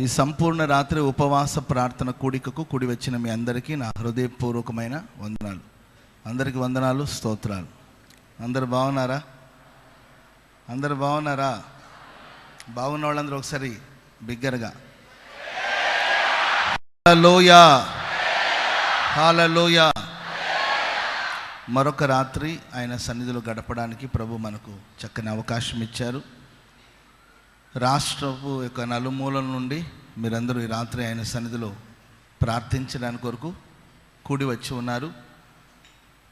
ఈ సంపూర్ణ రాత్రి ఉపవాస ప్రార్థన కూడికకు కూడి వచ్చిన మీ అందరికీ నా హృదయపూర్వకమైన వందనాలు. అందరికీ వందనాలు, స్తోత్రాలు. అందరు బాగున్నారా? అందరు బాగున్నారా? బాగున్న వాళ్ళందరూ ఒకసారి బిగ్గరగా హల్లెలూయా, హల్లెలూయా. మరొక రాత్రి ఆయన సన్నిధిలో గడపడానికి ప్రభు మనకు చక్కని అవకాశం ఇచ్చారు. రాష్ట్రపు యొక్క నలుమూలల నుండి మీరందరూ ఈ రాత్రి ఆయన సన్నిధిలో ప్రార్థించడానికి కొరకు కూడి వచ్చి ఉన్నారు.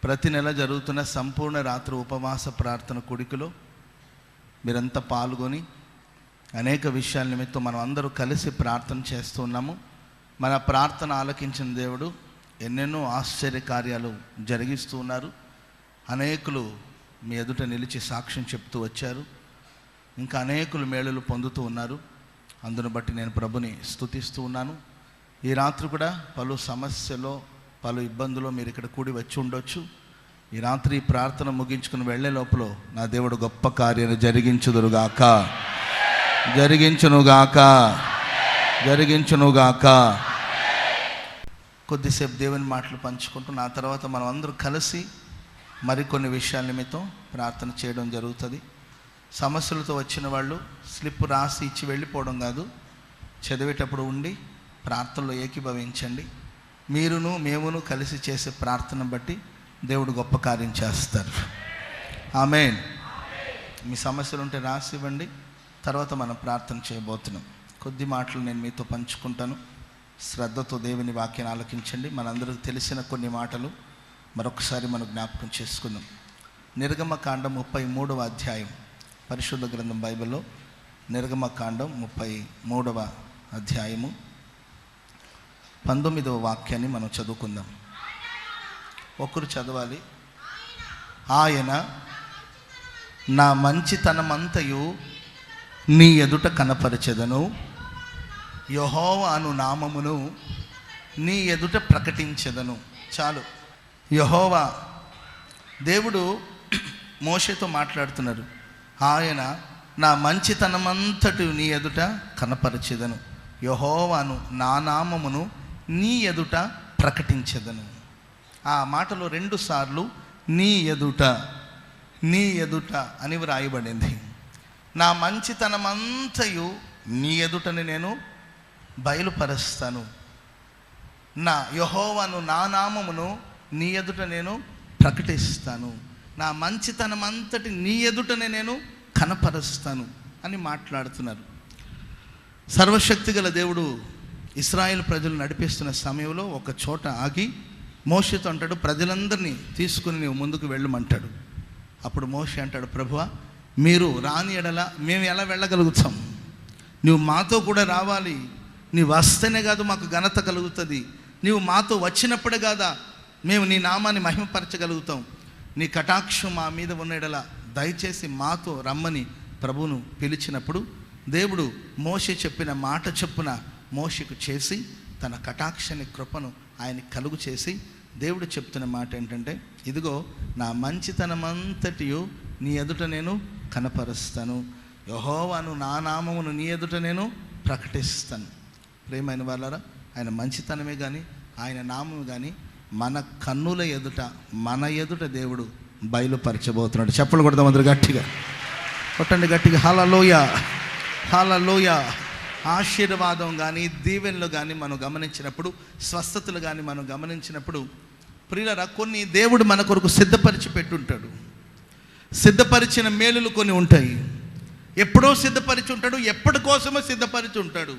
ప్రతి నెల జరుగుతున్న సంపూర్ణ రాత్రి ఉపవాస ప్రార్థన కూడికలో మీరంతా పాల్గొని అనేక విషయాల నిమిత్తం మనం అందరూ కలిసి ప్రార్థన చేస్తూ ఉన్నాము. మన ప్రార్థన ఆలకించిన దేవుడు ఎన్నెన్నో ఆశ్చర్య కార్యాలు జరిగిస్తూ ఉన్నారు. అనేకులు మీ ఎదుట నిలిచి సాక్ష్యం చెప్తూ వచ్చారు. ఇంకా అనేకులు మేలులు పొందుతూ ఉన్నారు. అందును బట్టి నేను ప్రభుని స్తుతిస్తూ ఉన్నాను. ఈ రాత్రి కూడా పలు సమస్యలో, పలు ఇబ్బందులు మీరు ఇక్కడ కూడి వచ్చి ఉండొచ్చు. ఈ రాత్రి ప్రార్థన ముగించుకుని వెళ్ళే లోపల నా దేవుడు గొప్ప కార్యాలు జరిగించుదురుగాక, జరిగించునుగాక, జరిగించునుగాక. కొద్దిసేపు దేవుని మాటలు పంచుకుంటూ నా తర్వాత మనం అందరూ కలిసి మరికొన్ని విషయాల నిమిత్తం ప్రార్థన చేయడం జరుగుతుంది. సమస్యలతో వచ్చిన వాళ్ళు స్లిప్ రాసి ఇచ్చి వెళ్ళిపోవడం కాదు, చదివేటప్పుడు ఉండి ప్రార్థనలో ఏకీభవించండి. మీరును మేమును కలిసి చేసే ప్రార్థన బట్టి దేవుడు గొప్ప కార్యం చేస్తారు. ఆమేన్. మీ సమస్యలు ఉంటే రాసి ఇవ్వండి. తర్వాత మనం ప్రార్థన చేయబోతున్నాం. కొద్ది మాటలు నేను మీతో పంచుకుంటాను. శ్రద్ధతో దేవుని వాక్యాన్ని ఆలకించండి. మనందరికీ తెలిసిన కొన్ని మాటలు మరొకసారి మనం జ్ఞాపకం చేసుకుందాం. నిర్గమకాండం 33వ అధ్యాయం, పరిశుద్ధ గ్రంథం బైబిల్లో నిర్గమకాండం 33వ అధ్యాయము 19వ వాక్యాన్ని మనం చదువుకుందాం. ఒకరు చదవాలి. ఆయన నా మంచితనమంతయు నీ ఎదుట కనపరచెదను, యెహోవా అను నామమును నీ ఎదుట ప్రకటించెదను. చాలు. యెహోవా దేవుడు మోషేతో మాట్లాడుతున్నారు. ఆయన నా మంచితనమంతటి నీ ఎదుట కనపరచెదను, యెహోవాను నా నామమును నీ ఎదుట ప్రకటించెదను. ఆ మాటలో 2 సార్లు నీ ఎదుట, నీ ఎదుట అని వ్రాయబడింది. నా మంచితనమంతయు నీ ఎదుటని నేను బయలుపరుస్తాను, నా యెహోవాను నా నామమును నీ ఎదుట నేను ప్రకటిస్తాను, నా మంచితనమంతటి నీ ఎదుటనే నేను కనపరుస్తాను అని మాట్లాడుతున్నారు. సర్వశక్తి గల దేవుడు ఇశ్రాయేలు ప్రజలు నడిపిస్తున్న సమయంలో ఒక చోట ఆగి మోషేతో అంటాడు, ప్రజలందరినీ తీసుకుని నీవు ముందుకు వెళ్ళమంటాడు. అప్పుడు మోషే అంటాడు, ప్రభువా మీరు రాని ఎడల మేము ఎలా వెళ్ళగలుగుతాం? నువ్వు మాతో కూడా రావాలి. నీవు వస్తేనే కాదు మాకు ఘనత కలుగుతుంది. నీవు మాతో వచ్చినప్పుడే కాదా మేము నీ నామాన్ని మహిమపరచగలుగుతాం. నీ కటాక్షం మా మీద ఉన్న ఎడల దయచేసి మాతో రమ్మని ప్రభువును పిలిచినప్పుడు దేవుడు మోషే చెప్పిన మాట చొప్పున మోషేకు చేసి తన కటాక్షని కృపను ఆయన కలుగు చేసి దేవుడు చెప్తున్న మాట ఏంటంటే, ఇదిగో నా మంచితనమంతటియు నీ ఎదుట నేను కనపరుస్తాను, యెహోవాను నా నామమును నీ ఎదుట నేను ప్రకటిస్తాను. ప్రియమైన వాళ్ళారా, ఆయన మంచితనమే కానీ ఆయన నామము కానీ మన కన్నుల ఎదుట, మన ఎదుట దేవుడు బయలుపరచబోతున్నాడు. చెప్పలు కొడదాం అందరూ గట్టిగా, కొట్టండి గట్టిగా. హల్లెలూయా, హల్లెలూయా. ఆశీర్వాదం కానీ దీవెనలు కానీ మనం గమనించినప్పుడు, స్వస్థతలు కానీ మనం గమనించినప్పుడు ప్రియులారా, కొన్ని దేవుడు మన కొరకు సిద్ధపరిచి పెట్టుంటాడు. సిద్ధపరిచిన మేలులు కొన్ని ఉంటాయి. ఎప్పుడో సిద్ధపరిచి ఉంటాడు, ఎప్పటి కోసమో సిద్ధపరిచి ఉంటాడు.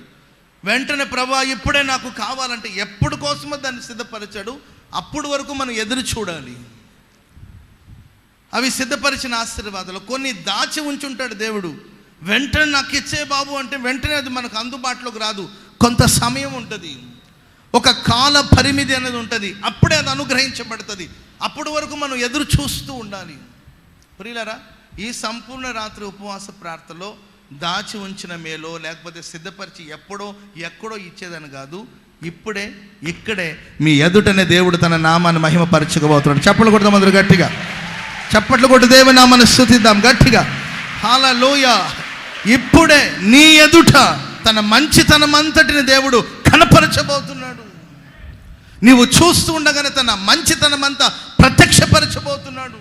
వెంటనే ప్రభువా ఇప్పుడే నాకు కావాలంటే ఎప్పటి కోసమో దాన్ని సిద్ధపరిచాడు. అప్పుడు వరకు మనం ఎదురు చూడాలి. అవి సిద్ధపరిచిన ఆశీర్వాదాలు. కొన్ని దాచి ఉంచుంటాడు దేవుడు. వెంటనే నాకు ఇచ్చే బాబు అంటే వెంటనే అది మనకు అందుబాటులోకి రాదు. కొంత సమయం ఉంటుంది, ఒక కాల పరిమితి అనేది ఉంటుంది. అప్పుడే అది అనుగ్రహించబడుతుంది. అప్పటి వరకు మనం ఎదురు చూస్తూ ఉండాలి. ప్రియులారా, ఈ సంపూర్ణ రాత్రి ఉపవాస ప్రార్థనలో దాచి ఉంచిన మేలో లేకపోతే సిద్ధపరిచి ఎక్కడో ఇచ్చేదని కాదు, ఇప్పుడే ఇక్కడే మీ ఎదుటనే దేవుడు తన నామాన్ని మహిమపరచకపోతున్నాడు. చప్పట్లు కొడదాం అందరూ గట్టిగా, చప్పట్లు కొట్టి దేవుని నామాన్ని స్తుతిద్దాం గట్టిగా. హల్లెలూయా. ఇప్పుడే నీ ఎదుట తన మంచితనం అంతటిని దేవుడు కనపరచబోతున్నాడు. నీవు చూస్తూ ఉండగానే తన మంచితనం అంతా ప్రత్యక్షపరచబోతున్నాడు.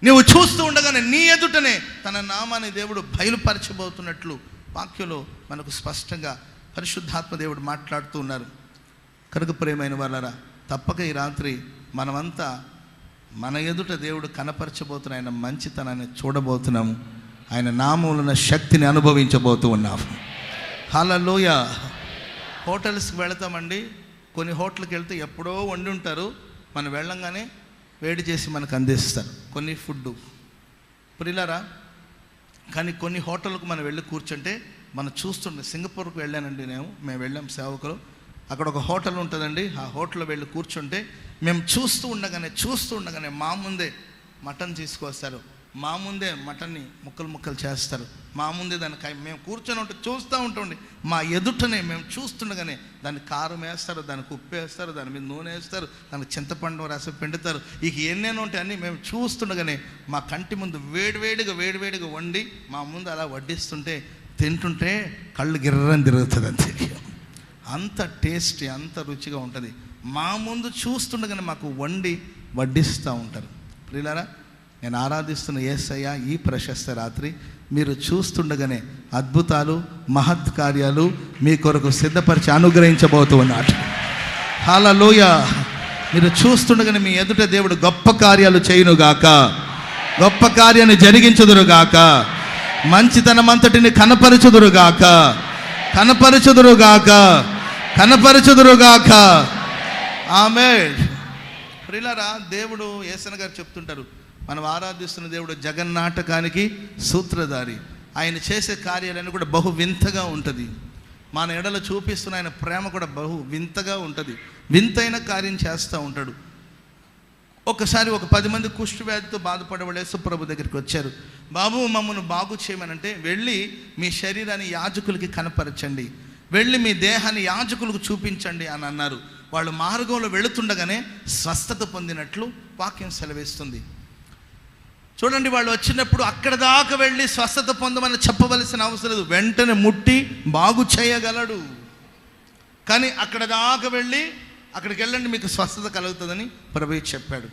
నీవు చూస్తూ ఉండగానే నీ ఎదుటనే తన నామాన్ని దేవుడు బయలుపరచబోతున్నట్లు వాక్యంలో మనకు స్పష్టంగా పరిశుద్ధాత్మ దేవుడు మాట్లాడుతూ ఉన్నారు. కనుక ప్రియమైన వాళ్ళరా, తప్పక ఈ రాత్రి మనమంతా మన ఎదుట దేవుడు కనపరచబోతున్న ఆయన మంచితనాన్ని చూడబోతున్నాము. ఆయన నామములో ఉన్న శక్తిని అనుభవించబోతూ ఉన్నాము. హల్లెలూయా. హోటల్స్కి వెళతామండి. కొన్ని హోటల్కి వెళ్తే ఎప్పుడో వండి ఉంటారు, మనం వెళ్ళంగానే వేడి చేసి మనకు అందిస్తారు కొన్ని ఫుడ్డు ప్రియులారా. కానీ కొన్ని హోటల్కు మనం వెళ్ళి కూర్చుంటే మనం చూస్తుండే. సింగపూర్కి వెళ్ళానండి మేము వెళ్ళాం సేవకులు. అక్కడ ఒక హోటల్ ఉంటుందండి. ఆ హోటల్లో వెళ్ళి కూర్చుంటే మేము చూస్తూ ఉండగానే మా ముందే మటన్ తీసుకొస్తారు, మా ముందే మటన్ని ముక్కలు చేస్తారు, మా ముందే దానికి మేము కూర్చొని ఉంటే చూస్తూ ఉంటాండి. మా ఎదుటనే మేము చూస్తుండగానే దాన్ని కారం వేస్తారు, దానికి ఉప్పు వేస్తారు, దాని మీద నూనె వేస్తారు, దానికి చింతపండు రసం పిండుతారు. ఇక ఎన్నేనో ఉంటాయి అన్నీ మేము చూస్తుండగానే మా కంటి ముందు వేడివేడిగా వండి మా ముందు అలా వడ్డిస్తుంటే తింటుంటే కళ్ళు గిర్రని తిరుగుతుంది. అంతే, అంత టేస్టీ, అంత రుచిగా ఉంటుంది. మా ముందు చూస్తుండగానే మాకు వండి వడ్డిస్తూ ఉంటారు. ప్రియులారా, నేను ఆరాధిస్తున్న యేసయ్య ఈ ప్రశస్త రాత్రి మీరు చూస్తుండగానే అద్భుతాలు మహత్ కార్యాలు మీ కొరకు సిద్ధపరిచి అనుగ్రహించబోతూ ఉన్నాడు. హల్లెలూయా. మీరు చూస్తుండగానే మీ ఎదుట దేవుడు గొప్ప కార్యాలు చేయునుగాక, గొప్ప కార్యాన్ని జరిగించుదురుగాక, మంచితనం అంతటిని కనపరచుదురుగాక. ఆమేన్. ప్రియులారా, దేవుడు యేసయ్య గారు చెప్తుంటారు, మనం ఆరాధిస్తున్న దేవుడు జగన్నాటకానికి సూత్రధారి. ఆయన చేసే కార్యాలన్నీ కూడా బహు వింతగా ఉంటుంది. మన ఎడల చూపిస్తున్న ఆయన ప్రేమ కూడా బహు వింతగా ఉంటుంది. వింతైన కార్యం చేస్తూ ఉంటాడు. ఒకసారి ఒక 10 మంది కుష్టు వ్యాధితో బాధపడేవాళ్ళు యేసు ప్రభు దగ్గరికి వచ్చారు. బాబు, మమ్మల్ని బాగు చేయమనంటే, వెళ్ళి మీ శరీరాన్ని యాజకులకి కనపరచండి, వెళ్ళి మీ దేహాన్ని యాజకులకు చూపించండి అని అన్నారు. వాళ్ళు మార్గంలో వెళుతుండగానే స్వస్థత పొందినట్లు వాక్యం సెలవిస్తుంది. చూడండి, వాళ్ళు వచ్చినప్పుడు అక్కడ దాకా వెళ్ళి స్వస్థత పొందమని చెప్పవలసిన అవసరం లేదు, వెంటనే ముట్టి బాగు చేయగలడు. కానీ అక్కడ దాకా వెళ్ళి అక్కడికి వెళ్ళండి మీకు స్వస్థత కలుగుతుందని ప్రభువు చెప్పాడు.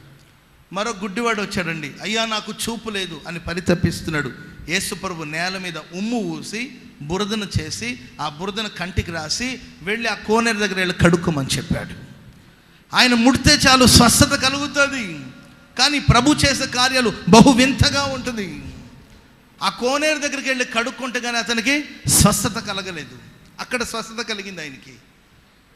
మరో గుడ్డివాడు వచ్చాడండి. అయ్యా, నాకు చూపు లేదు అని పరితపిస్తున్నాడు. యేసు ప్రభు నేల మీద ఉమ్ము ఊసి బురదను చేసి ఆ బురదను కంటికి రాసి వెళ్ళి ఆ కోనేరు దగ్గర వెళ్ళి కడుక్కోమని చెప్పాడు. ఆయన ముడితే చాలు స్వస్థత కలుగుతుంది. కానీ ప్రభు చేసే కార్యాలు బహు వింతగా ఉంటుంది. ఆ కోనేరు దగ్గరికి వెళ్ళి కడుక్కుంటే కానీ అతనికి స్వస్థత కలగలేదు, అక్కడ స్వస్థత కలిగింది ఆయనకి.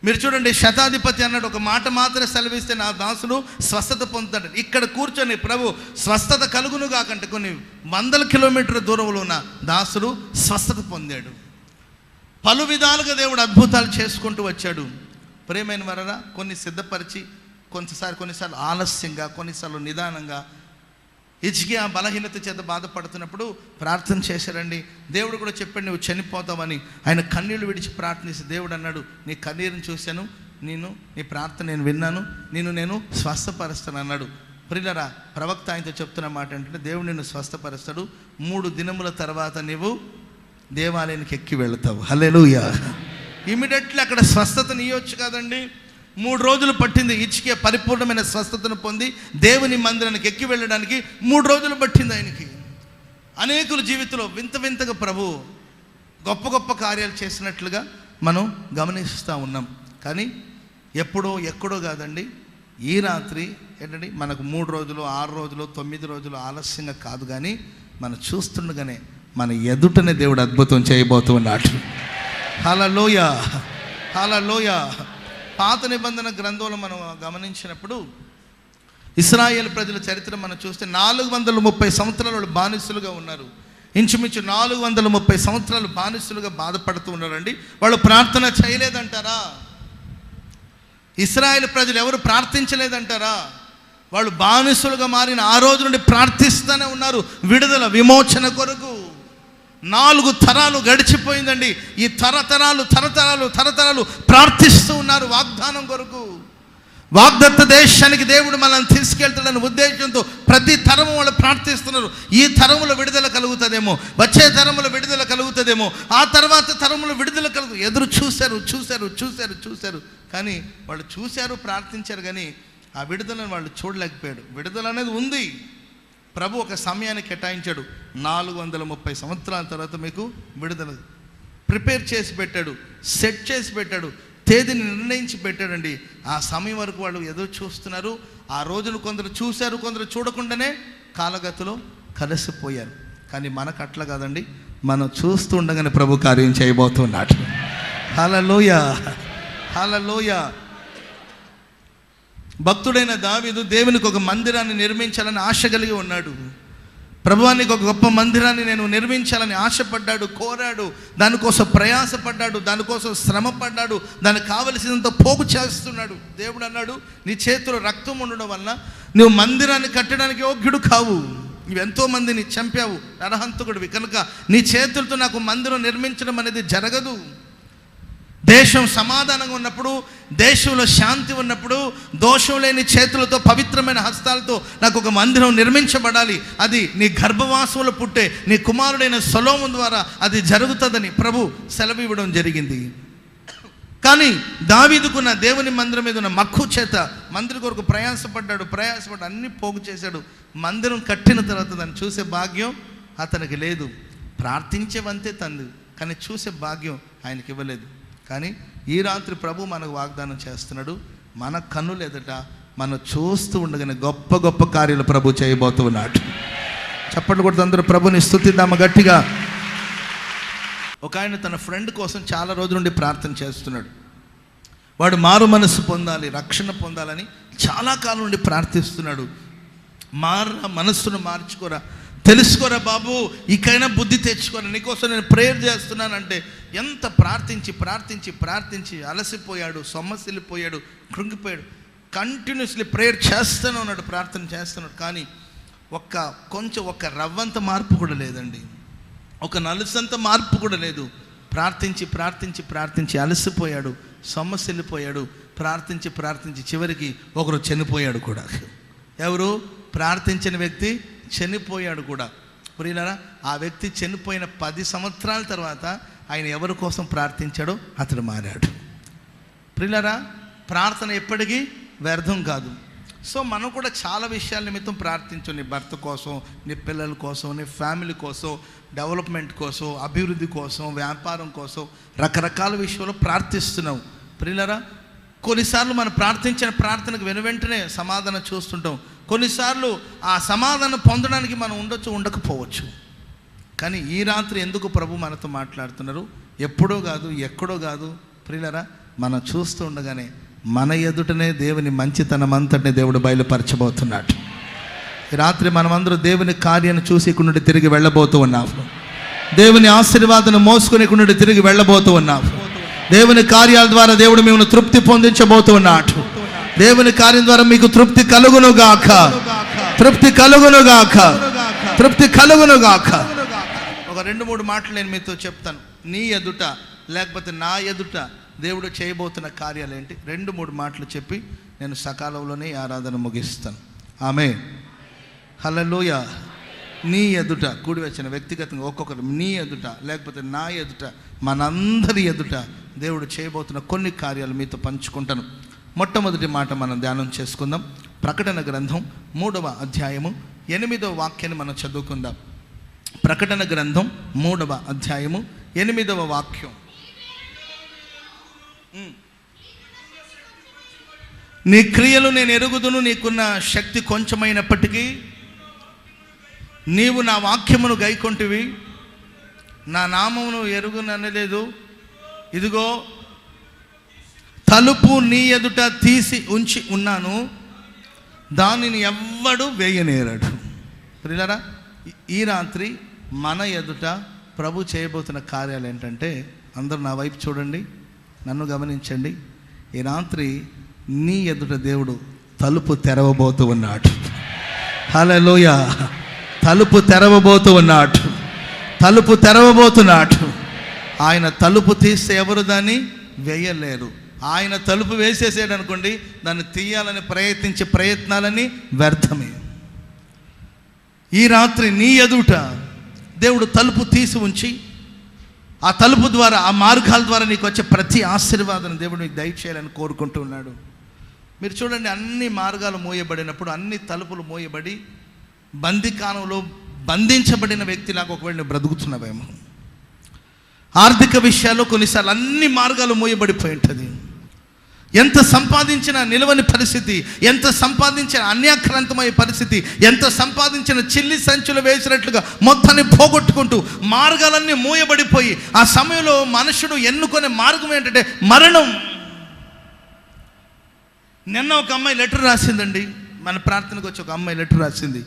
మీరు చూడండి, శతాధిపతి అన్నాడు, ఒక మాట మాత్రమే సెలవిస్తే నా దాసుడు స్వస్థత పొందుతాడు. ఇక్కడ కూర్చొని ప్రభు స్వస్థత కలుగును కాకంటే కొన్ని 100 కిలోమీటర్ల దూరంలో ఉన్న దాసుడు స్వస్థత పొందాడు. పలు విధాలుగా దేవుడు అద్భుతాలు చేసుకుంటూ వచ్చాడు. ప్రియమైన వారరా, కొన్ని సిద్ధపరిచి కొన్నిసార్లు ఆలస్యంగా, కొన్నిసార్లు నిదానంగా. హిజ్కియా బలహీనత చేత బాధపడుతున్నప్పుడు ప్రార్థన చేశారండి. దేవుడు కూడా చెప్పాడు, నువ్వు చనిపోతావని. ఆయన కన్నీళ్లు విడిచి ప్రార్థనిస్తే దేవుడు అన్నాడు, నీ కన్నీరుని చూశాను, నీ ప్రార్థన నేను విన్నాను, నేను స్వస్థపరుస్తాను అన్నాడు. ప్రియులారా, ప్రవక్త ఆయనతో చెప్తున్న మాట ఏంటంటే, దేవుడు నిన్ను స్వస్థపరుస్తాడు, 3 దినముల తర్వాత నీవు దేవాలయానికి ఎక్కి వెళతావు. హల్లెలూయా. ఇమీడియట్లీ అక్కడ స్వస్థతని ఇవ్వచ్చు కదండి. 3 రోజులు పట్టింది హిజ్కియా పరిపూర్ణమైన స్వస్థతను పొంది దేవుని మందిరానికి ఎక్కి వెళ్ళడానికి 3 రోజులు పట్టింది ఆయనకి. అనేకుల జీవితంలో వింతగా ప్రభు గొప్ప కార్యాలు చేసినట్లుగా మనం గమనిస్తూ ఉన్నాం. కానీ ఎక్కడో కాదండి, ఈ రాత్రి ఏంటండి మనకు 3 రోజులు 6 రోజులు 9 రోజులు ఆలస్యంగా కాదు, కానీ మనం చూస్తుండగానే మన ఎదుటనే దేవుడు అద్భుతం చేయబోతూ ఉన్నాడు. హల్లెలూయా. పాత నిబంధన గ్రంథంలో మనం గమనించినప్పుడు ఇశ్రాయేలు ప్రజల చరిత్ర మనం చూస్తే 430 సంవత్సరాలు బానిసలుగా ఉన్నారు. ఇంచుమించు 430 సంవత్సరాలు బానిసలుగా బాధపడుతూ ఉన్నారండి. వాళ్ళు ప్రార్థన చేయలేదంటారా? ఇశ్రాయేలు ప్రజలు ఎవరు ప్రార్థించలేదంటారా? వాళ్ళు బానిసలుగా మారిన ఆ రోజు నుండి ప్రార్థిస్తూనే ఉన్నారు విడుదల, విమోచన కొరకు. 4 తరాలు గడిచిపోయిందండి. ఈ తరతరాలు ప్రార్థిస్తూ ఉన్నారు వాగ్దానం కొరకు. వాగ్దత్త దేశానికి దేవుడు మనల్ని తీసుకెళ్తాడన్న ఉద్దేశంతో ప్రతి తరము వాళ్ళు ప్రార్థిస్తున్నారు. ఈ తరములో విడుదల కలుగుతుందేమో, వచ్చే తరములో విడుదల కలుగుతుందేమో, ఆ తర్వాత తరములో విడుదల ఎదురు చూశారు. కానీ వాళ్ళు చూశారు, ప్రార్థించారు, కానీ ఆ విడుదలను వాళ్ళు చూడలేకపోయాడు. విడుదల అనేది ఉంది. ప్రభు ఒక సమయాన్ని కేటాయించాడు. 430 సంవత్సరాల తర్వాత మీకు విడుదల ప్రిపేర్ చేసి పెట్టాడు, సెట్ చేసి పెట్టాడు, తేదీని నిర్ణయించి పెట్టాడండి. ఆ సమయం వరకు వాళ్ళు ఎదురు చూస్తున్నారు. ఆ రోజును కొందరు చూశారు, కొందరు చూడకుండానే కాలగతిలో కలిసిపోయారు. కానీ మనకు అట్లా కాదండి, మనం చూస్తూ ఉండగానే ప్రభు కార్యం చేయబోతున్నాడు. హల్లెలూయా, హల్లెలూయా. భక్తుడైన దావీదు దేవునికి ఒక మందిరాన్ని నిర్మించాలని ఆశ కలిగి ఉన్నాడు. ప్రభువానికి ఒక గొప్ప మందిరాన్ని నేను నిర్మించాలని ఆశపడ్డాడు, కోరాడు, దానికోసం ప్రయాసపడ్డాడు, దానికోసం శ్రమ పడ్డాడు, దానికి కావలసినంత పోగు చేస్తున్నాడు. దేవుడు అన్నాడు, నీ చేతిలో రక్తం ఉండడం వల్ల నువ్వు మందిరాన్ని కట్టడానికి యోగ్యుడు కావు, నువ్వెంతో మందిని చంపావు, నరహంతకుడివి, కనుక నీ చేతులతో నాకు మందిరం నిర్మించడం అనేది జరగదు. దేశం సమాధానంగా ఉన్నప్పుడు, దేశంలో శాంతి ఉన్నప్పుడు, దోషం లేని చేతులతో, పవిత్రమైన హస్తాలతో నాకు ఒక మందిరం నిర్మించబడాలి. అది నీ గర్భవాసంలో పుట్టే నీ కుమారుడైన సొలొమోను ద్వారా అది జరుగుతుందని ప్రభు సెలవు ఇవ్వడం జరిగింది. కానీ దావీదుకున్న దేవుని మందిరం మీద ఉన్న మక్కువ చేత మందిరం కొరకు ప్రయాసపడ్డాడు, అన్ని పోగు చేశాడు. మందిరం కట్టిన తర్వాత దాన్ని చూసే భాగ్యం అతనికి లేదు. ప్రార్థించేవంతే తండ్రి, కానీ చూసే భాగ్యం ఆయనకి ఇవ్వలేదు. కానీ ఈ రాత్రి ప్రభు మనకు వాగ్దానం చేస్తున్నాడు, మన కన్నులు ఎదుట మనం చూస్తూ ఉండగానే గొప్ప గొప్ప కార్యాలు ప్రభు చేయబోతూ ఉన్నాడు. చప్పట్లు కొడుతూ అందరూ ప్రభుని స్తుతిద్దాము గట్టిగా. ఒక ఆయన తన ఫ్రెండ్ కోసం చాలా రోజుల నుండి ప్రార్థన చేస్తున్నాడు. వాడు మారు మనసు పొందాలి, రక్షణ పొందాలని చాలా కాలం నుండి ప్రార్థిస్తున్నాడు. మనస్సును మార్చుకోరా, తెలుసుకోరా బాబు, ఇకైనా బుద్ధి తెచ్చుకోరా, నీకోసం నేను ప్రేయర్ చేస్తున్నానంటే ఎంత ప్రార్థించి అలసిపోయాడు, సొమ్మసిల్లిపోయాడు, కృంగిపోయాడు. కంటిన్యూస్లీ ప్రేయర్ చేస్తూనే ఉన్నాడు, ప్రార్థన చేస్తున్నాడు. కానీ ఒక్క రవ్వంత మార్పు కూడా లేదండి, ఒక నలుసంత మార్పు కూడా లేదు. ప్రార్థించి అలసిపోయాడు, సొమ్మసిల్లిపోయాడు, ప్రార్థించి చివరికి ఒకరు చనిపోయాడు కూడా. ఎవరు? ప్రార్థించిన వ్యక్తి చనిపోయాడు కూడా. ప్రియులారా, ఆ వ్యక్తి చనిపోయిన 10 సంవత్సరాల తర్వాత ఆయన ఎవరి కోసం ప్రార్థించాడో అతడు మారాడు. ప్రియులారా, ప్రార్థన ఎప్పటికీ వ్యర్థం కాదు. సో మనం కూడా చాలా విషయాల నిమిత్తం ప్రార్థించు. నీ భర్త కోసం, నీ పిల్లల కోసం, నీ ఫ్యామిలీ కోసం, డెవలప్మెంట్ కోసం, అభివృద్ధి కోసం, వ్యాపారం కోసం, రకరకాల విషయంలో ప్రార్థిస్తున్నావు. ప్రియులారా, కొన్నిసార్లు మనం ప్రార్థించిన ప్రార్థనకు వెనువెంటనే సమాధానం చూస్తుంటాం. కొన్నిసార్లు ఆ సమాధానం పొందడానికి మనం ఉండొచ్చు, ఉండకపోవచ్చు. కానీ ఈ రాత్రి ఎందుకు ప్రభు మనతో మాట్లాడుతున్నారు? ఎప్పుడో కాదు, ఎక్కడో కాదు. ప్రియులారా, మనం చూస్తూ ఉండగానే మన ఎదుటనే దేవుని మంచితనం అంతటిని దేవుడు బయలుపరచబోతున్నాడు. ఈ రాత్రి మనమందరూ దేవుని కార్యాన్ని చూసి ఇక్కడ నుండి తిరిగి వెళ్ళబోతూ ఉన్నాము. దేవుని ఆశీర్వాదాన్ని మోసుకుని ఇక్కడ నుండి తిరిగి వెళ్ళబోతూ ఉన్నాము. దేవుని కార్యాల ద్వారా దేవుడు మిమ్మల్ని తృప్తి పొందించబోతూ ఉన్నాడు. దేవుని కార్యం ద్వారా మీకు తృప్తి కలుగునుగాక. ఒక 2-3 మాటలు నేను మీతో చెప్తాను. నీ ఎదుట లేకపోతే నా ఎదుట దేవుడు చేయబోతున్న కార్యాలు ఏంటి? 2-3 మాటలు చెప్పి నేను సకాలంలోనే ఆరాధన ముగిస్తాను. ఆమేన్, హల్లెలూయా. నీ ఎదుట కూడి వచ్చిన వ్యక్తిగతంగా ఒక్కొక్కరు నీ ఎదుట లేకపోతే నా ఎదుట, మనందరి ఎదుట దేవుడు చేయబోతున్న కొన్ని కార్యాలు మీతో పంచుకుంటాను. మొట్టమొదటి మాట మనం ధ్యానం చేసుకుందాం. ప్రకటన గ్రంథం 3వ అధ్యాయము 8వ వాక్యాన్ని మనం చదువుకుందాం. ప్రకటన గ్రంథం 3వ అధ్యాయము 8వ వాక్యం. నీ క్రియలు నేను ఎరుగుదును, నీకున్న శక్తి కొంచెమైనప్పటికీ నీవు నా వాక్యమును గైకొంటివి, నా నామమును ఎరుగుననలేదు. ఇదిగో తలుపు నీ ఎదుట తీసి ఉంచి ఉన్నాను, దానిని ఎవ్వడు వేయనేరాడు. ప్రియులారా, ఈ రాత్రి మన ఎదుట ప్రభు చేయబోతున్న కార్యాలు ఏంటంటే, అందరూ నా వైపు చూడండి, నన్ను గమనించండి. ఈ రాత్రి నీ ఎదుట దేవుడు తలుపు తెరవబోతూ ఉన్నాడు. హల్లెలూయా. తలుపు తెరవబోతున్నాడు. ఆయన తలుపు తీస్తే ఎవరు దాన్ని వేయలేరు. ఆయన తలుపు వేసేసాడు అనుకోండి, దాన్ని తీయాలని ప్రయత్నించే ప్రయత్నాలన్నీ వ్యర్థమే. ఈ రాత్రి నీ ఎదుట దేవుడు తలుపు తీసి ఉంచి, ఆ తలుపు ద్వారా, ఆ మార్గాల ద్వారా నీకు వచ్చే ప్రతి ఆశీర్వాదం దేవుడు నీకు దయచేయాలని కోరుకుంటూ ఉన్నాడు. మీరు చూడండి, అన్ని మార్గాలు మూయబడినప్పుడు, అన్ని తలుపులు మూయబడి బందికానంలో బంధించబడిన వ్యక్తిలాగా ఒకవేళ నువ్వు బ్రతుకుతున్నావేమో. ఆర్థిక విషయాల్లో కొన్నిసార్లు అన్ని మార్గాలు మూయబడిపోయి ఉంటుంది. ఎంత సంపాదించిన నిలవని పరిస్థితి, ఎంత సంపాదించిన అన్యాక్రాంతమయ్యే పరిస్థితి, ఎంత సంపాదించిన చిల్లి సంచులు వేసినట్లుగా మొత్తాన్ని పోగొట్టుకుంటూ మార్గాలన్నీ మూయబడిపోయి, ఆ సమయంలో మనుషుడు ఎన్నుకునే మార్గం ఏంటంటే మరణం. నిన్న ఒక అమ్మాయి లెటర్ రాసిందండి, మన ప్రార్థనకు వచ్చి ఒక అమ్మాయి లెటర్ రాసింది.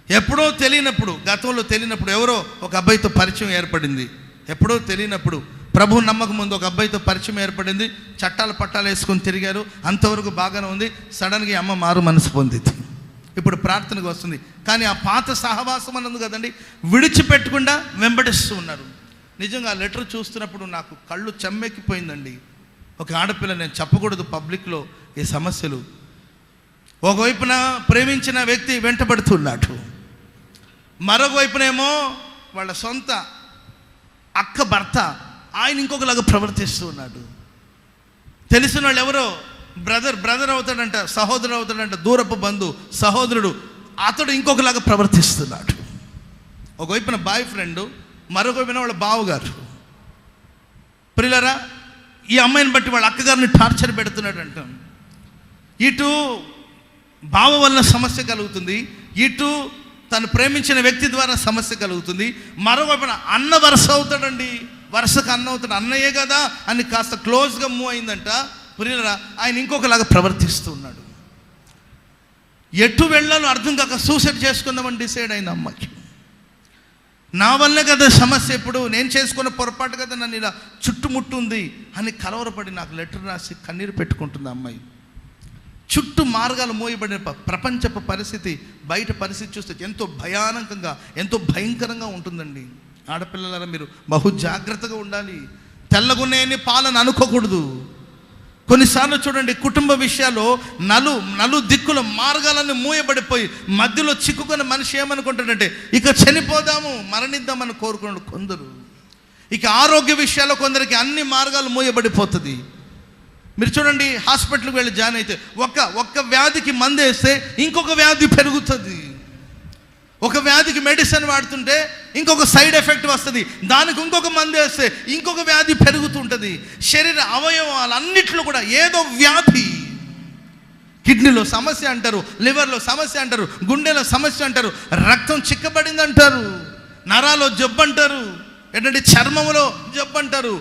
ఎప్పుడో తెలియనప్పుడు, గతంలో తెలియనప్పుడు ఎవరో ఒక అబ్బాయితో పరిచయం ఏర్పడింది. ఎప్పుడో తెలియనప్పుడు ప్రభు నమ్మకం ముందు ఒక అబ్బాయితో పరిచయం ఏర్పడింది. చట్టాలు పట్టాలు వేసుకొని తిరిగారు, అంతవరకు బాగానే ఉంది. సడన్గా ఈ అమ్మ మారు మనసు పొందింది. ఇప్పుడు ప్రార్థనకు వస్తుంది. కానీ ఆ పాత సహవాసం అన్నది కదండి, విడిచిపెట్టకుండా వెంబడిస్తూ ఉన్నారు. నిజంగా ఆ లెటర్ చూస్తున్నప్పుడు నాకు కళ్ళు చెమ్మెక్కిపోయిందండి. ఒక ఆడపిల్ల, నేను చెప్పకూడదు పబ్లిక్లో ఈ సమస్యలు, ఒకవైపున ప్రేమించిన వ్యక్తి వెంటబడుతున్నాడు, మరొక వైపునేమో వాళ్ళ సొంత అక్క భర్త ఆయన ఇంకొకలాగా ప్రవర్తిస్తూ ఉన్నాడు. తెలిసిన వాళ్ళు ఎవరో బ్రదర్ అవుతాడంట, సహోదరుడు అవుతాడంట, దూరపు బంధు సహోదరుడు, అతడు ఇంకొకలాగా ప్రవర్తిస్తున్నాడు. ఒకవైపున బాయ్ ఫ్రెండ్, మరొక వైపున వాళ్ళ బావగారు. ప్రియులారా, ఈ అమ్మాయిని బట్టి వాళ్ళ అక్కగారిని టార్చర్ పెడుతున్నాడు అంట. ఇటు బావ వల్ల సమస్య కలుగుతుంది, ఇటు తను ప్రేమించిన వ్యక్తి ద్వారా సమస్య కలుగుతుంది. మరోవైపున అన్న వరుస అవుతాడండి, వరుసకు అన్న అవుతాడు. అన్నయ్యే కదా అని కాస్త క్లోజ్గా మూవ్ అయిందంట. ప్రియులారా, ఆయన ఇంకొకలాగా ప్రవర్తిస్తూ ఉన్నాడు. ఎటు వెళ్ళాలో అర్థం కాక సూసైడ్ చేసుకుందామని డిసైడ్ అయింది అమ్మాయికి. నా వల్లే కదా సమస్య, ఇప్పుడు నేను చేసుకున్న పొరపాటు కదా నన్ను ఇలా చుట్టుముట్టుంది అని కలవరపడి నాకు లెటర్ రాసి కన్నీరు పెట్టుకుంటుంది అమ్మాయి. చుట్టూ మార్గాలు మోయబడిన ప్రపంచపు పరిస్థితి, బయట పరిస్థితి చూస్తే ఎంతో భయానకంగా, ఎంతో భయంకరంగా ఉంటుందండి. ఆడపిల్లల మీరు బహు జాగ్రత్తగా ఉండాలి. తెల్లగున్నాయని పాలను అనుకోకూడదు. కొన్నిసార్లు చూడండి, కుటుంబ విషయాల్లో నలు దిక్కుల మార్గాలన్నీ మూయబడిపోయి మధ్యలో చిక్కుకున్న మనిషి ఏమనుకుంటాడంటే ఇక చనిపోదాము, మరణిద్దామని కోరుకున్నాడు కొందరు. ఇక ఆరోగ్య విషయాల్లో కొందరికి అన్ని మార్గాలు మూయబడిపోతుంది. మీరు చూడండి, హాస్పిటల్కి వెళ్ళి జాయిన్ అయితే ఒక్క వ్యాధికి మందు వేస్తే ఇంకొక వ్యాధి పెరుగుతుంది. ఒక వ్యాధికి మెడిసిన్ వాడుతుంటే ఇంకొక సైడ్ ఎఫెక్ట్ వస్తుంది, దానికి ఇంకొక మందు వేస్తే ఇంకొక వ్యాధి పెరుగుతుంటుంది. శరీర అవయవాలన్నిట్లో కూడా ఏదో వ్యాధి. కిడ్నీలో సమస్య అంటారు, లివర్లో సమస్య అంటారు, గుండెలో సమస్య అంటారు, రక్తం చిక్కబడింది అంటారు, నరాలో జబ్బు అంటారు, ఏంటంటే చర్మంలో జబ్బు అంటారు.